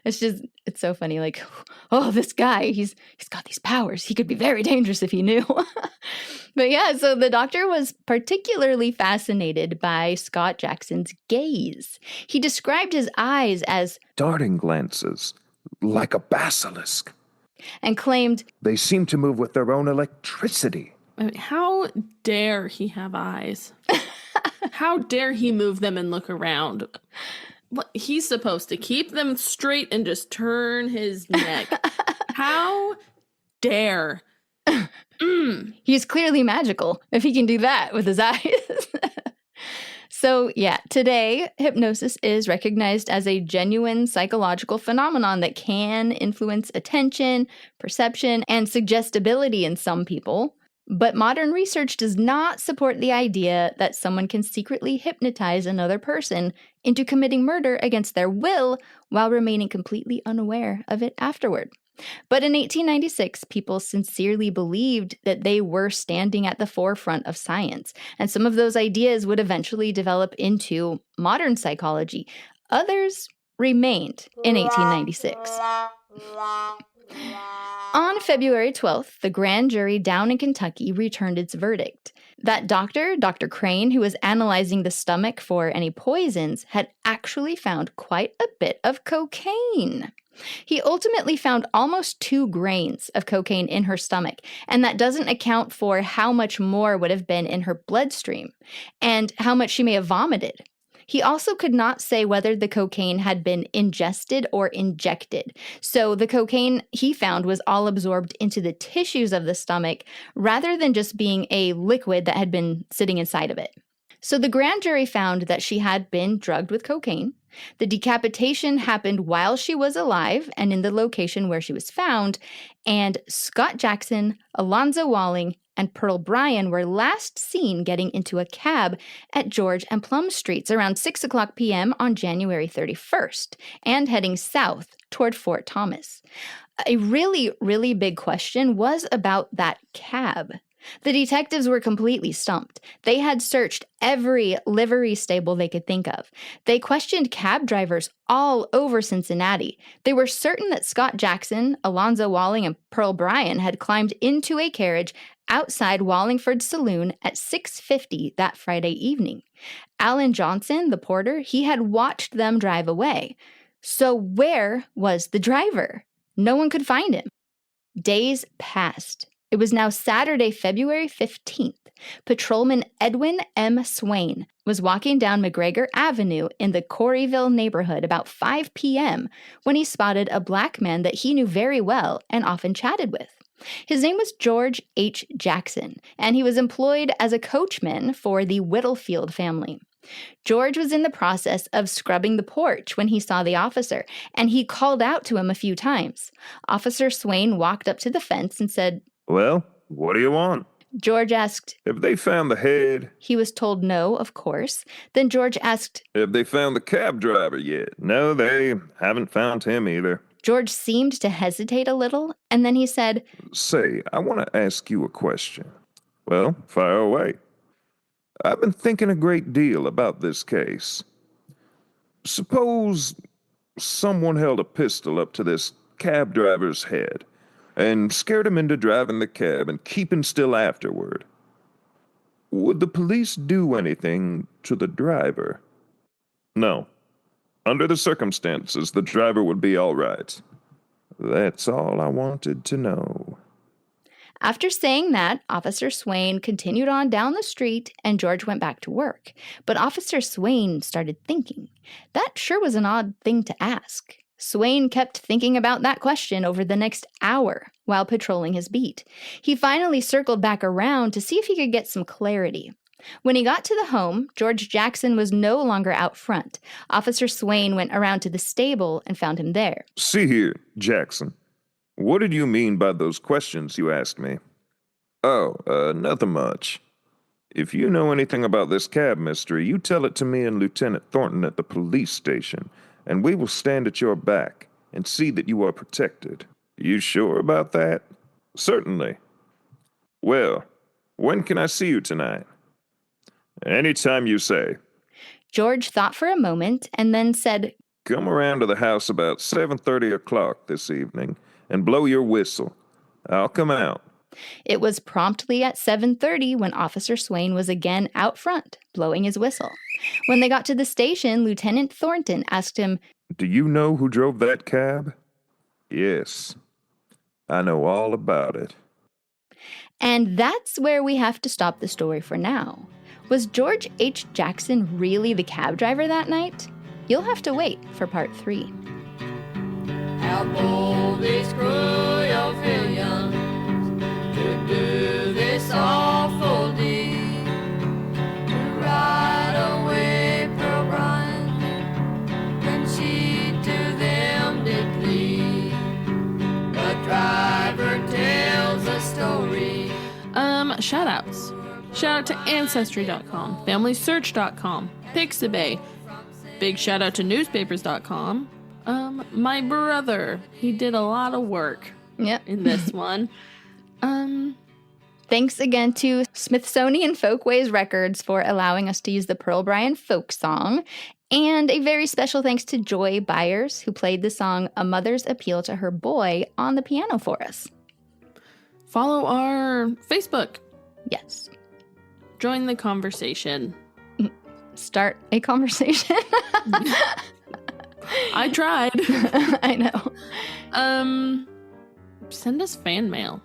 B: It's so funny. Like, oh, this guy, he's got these powers. He could be very dangerous if he knew. But yeah, so the doctor was particularly fascinated by Scott Jackson's gaze. He described his eyes as
D: darting glances, like a basilisk,
B: and claimed
D: they seem to move with their own electricity.
A: I mean, how dare he have eyes? How dare he move them and look around? What, he's supposed to keep them straight and just turn his neck. How dare?
B: He's clearly magical if he can do that with his eyes. So yeah, today, hypnosis is recognized as a genuine psychological phenomenon that can influence attention, perception, and suggestibility in some people. But modern research does not support the idea that someone can secretly hypnotize another person into committing murder against their will while remaining completely unaware of it afterward. But in 1896, people sincerely believed that they were standing at the forefront of science, and some of those ideas would eventually develop into modern psychology. Others remained in 1896. On February 12th, the grand jury down in Kentucky returned its verdict. That doctor, Dr. Crane, who was analyzing the stomach for any poisons, had actually found quite a bit of cocaine. He ultimately found almost 2 grains of cocaine in her stomach, and that doesn't account for how much more would have been in her bloodstream, and how much she may have vomited. He also could not say whether the cocaine had been ingested or injected. So the cocaine he found was all absorbed into the tissues of the stomach rather than just being a liquid that had been sitting inside of it. So the grand jury found that she had been drugged with cocaine. The decapitation happened while she was alive and in the location where she was found, and Scott Jackson, Alonzo Walling, and Pearl Bryan were last seen getting into a cab at George and Plum Streets around 6:00 p.m. on January 31st and heading south toward Fort Thomas. A really, really big question was about that cab. The detectives were completely stumped. They had searched every livery stable they could think of. They questioned cab drivers all over Cincinnati. They were certain that Scott Jackson, Alonzo Walling, and Pearl Bryan had climbed into a carriage outside Wallingford's saloon at 6:50 that Friday evening. Alan Johnson, the porter, he had watched them drive away. So where was the driver? No one could find him. Days passed. It was now Saturday, February 15th. Patrolman Edwin M. Swain was walking down McGregor Avenue in the Coreyville neighborhood about 5 p.m. when he spotted a black man that he knew very well and often chatted with. His name was George H. Jackson, and he was employed as a coachman for the Whittlefield family. George was in the process of scrubbing the porch when he saw the officer, and he called out to him a few times. Officer Swain walked up to the fence and said,
D: Well, what do you want?
B: George asked,
D: Have they found the head?
B: He was told no, of course. Then George asked,
D: Have they found the cab driver yet? No, they haven't found him either.
B: George seemed to hesitate a little, and then he said,
D: Say, I want to ask you a question. Well, fire away. I've been thinking a great deal about this case. Suppose someone held a pistol up to this cab driver's head and scared him into driving the cab and keeping still afterward. Would the police do anything to the driver? No. Under the circumstances, the driver would be all right. That's all I wanted to know.
B: After saying that, Officer Swain continued on down the street and George went back to work. But Officer Swain started thinking. That sure was an odd thing to ask. Swain kept thinking about that question over the next hour while patrolling his beat. He finally circled back around to see if he could get some clarity. When he got to the home, George Jackson was no longer out front. Officer Swain went around to the stable and found him there.
D: See here, Jackson. What did you mean by those questions you asked me? Oh, nothing much. If you know anything about this cab mystery, you tell it to me and Lieutenant Thornton at the police station, and we will stand at your back and see that you are protected. You sure about that? Certainly. Well, when can I see you tonight? Anytime you say.
B: George thought for a moment and then said,
D: Come around to the house about 7:30 o'clock this evening and blow your whistle. I'll come out.
B: It was promptly at 7:30 when Officer Swain was again out front, blowing his whistle. When they got to the station, Lieutenant Thornton asked him,
D: Do you know who drove that cab? Yes. I know all about it.
B: And that's where we have to stop the story for now. Was George H. Jackson really the cab driver that night? You'll have to wait for part 3.
C: How bold these cruel villains to do this awful deed, to ride away Pearl Bryan when she to them did plead. The driver tells a story.
A: Shout outs. Shout out to Ancestry.com, FamilySearch.com, Pixabay. Big shout out to Newspapers.com. My brother, he did a lot of work in this one.
B: Thanks again to Smithsonian Folkways Records for allowing us to use the Pearl Bryan folk song. And a very special thanks to Joy Byers, who played the song A Mother's Appeal to Her Boy on the piano for us.
A: Follow our Facebook.
B: Yes.
A: Join the conversation.
B: Start a conversation.
A: I tried.
B: I know.
A: Send us fan mail.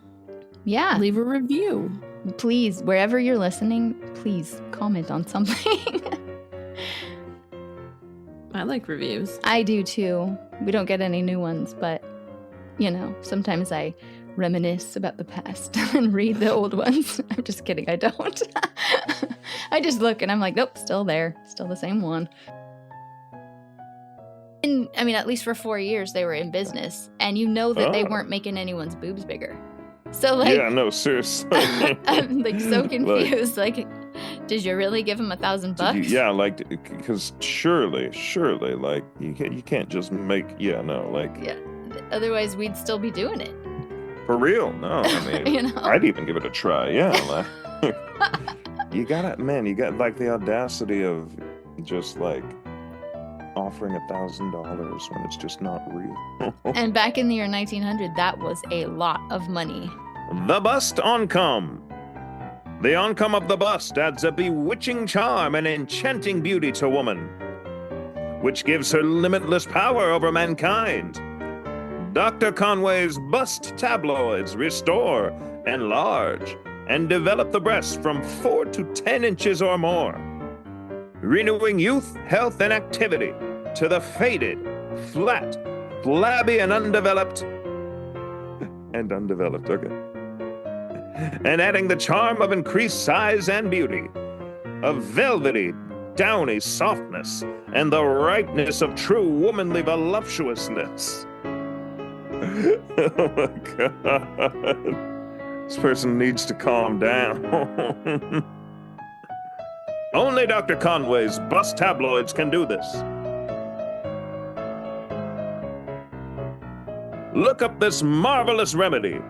B: Yeah.
A: Leave a review.
B: Please, wherever you're listening, please comment on something.
A: I like reviews.
B: I do too. We don't get any new ones, but, sometimes I reminisce about the past and read the old ones. I'm just kidding, I don't. I just look and I'm like, nope, still there. Still the same one. And, at least for 4 years they were in business, and that they weren't making anyone's boobs bigger. So,
D: Yeah, no, seriously.
B: I'm, so confused. Did you really give him $1,000?
D: Yeah, because surely, you can't just make,
B: Yeah. Otherwise, we'd still be doing it.
D: For real? No, I'd even give it a try. Yeah, you got the audacity of just offering $1,000 when it's just not real.
B: And back in the year 1900, that was a lot of money.
D: The bust oncome. The oncome of the bust adds a bewitching charm and enchanting beauty to woman, which gives her limitless power over mankind. Dr. Conway's bust tabloids restore, enlarge, and develop the breast from 4 to 10 inches or more, renewing youth, health, and activity to the faded, flat, flabby, and undeveloped, okay. And adding the charm of increased size and beauty, a velvety, downy softness and the ripeness of true womanly voluptuousness. Oh my God. This person needs to calm down. Only Dr. Conway's bust tabloids can do this. Look up this marvelous remedy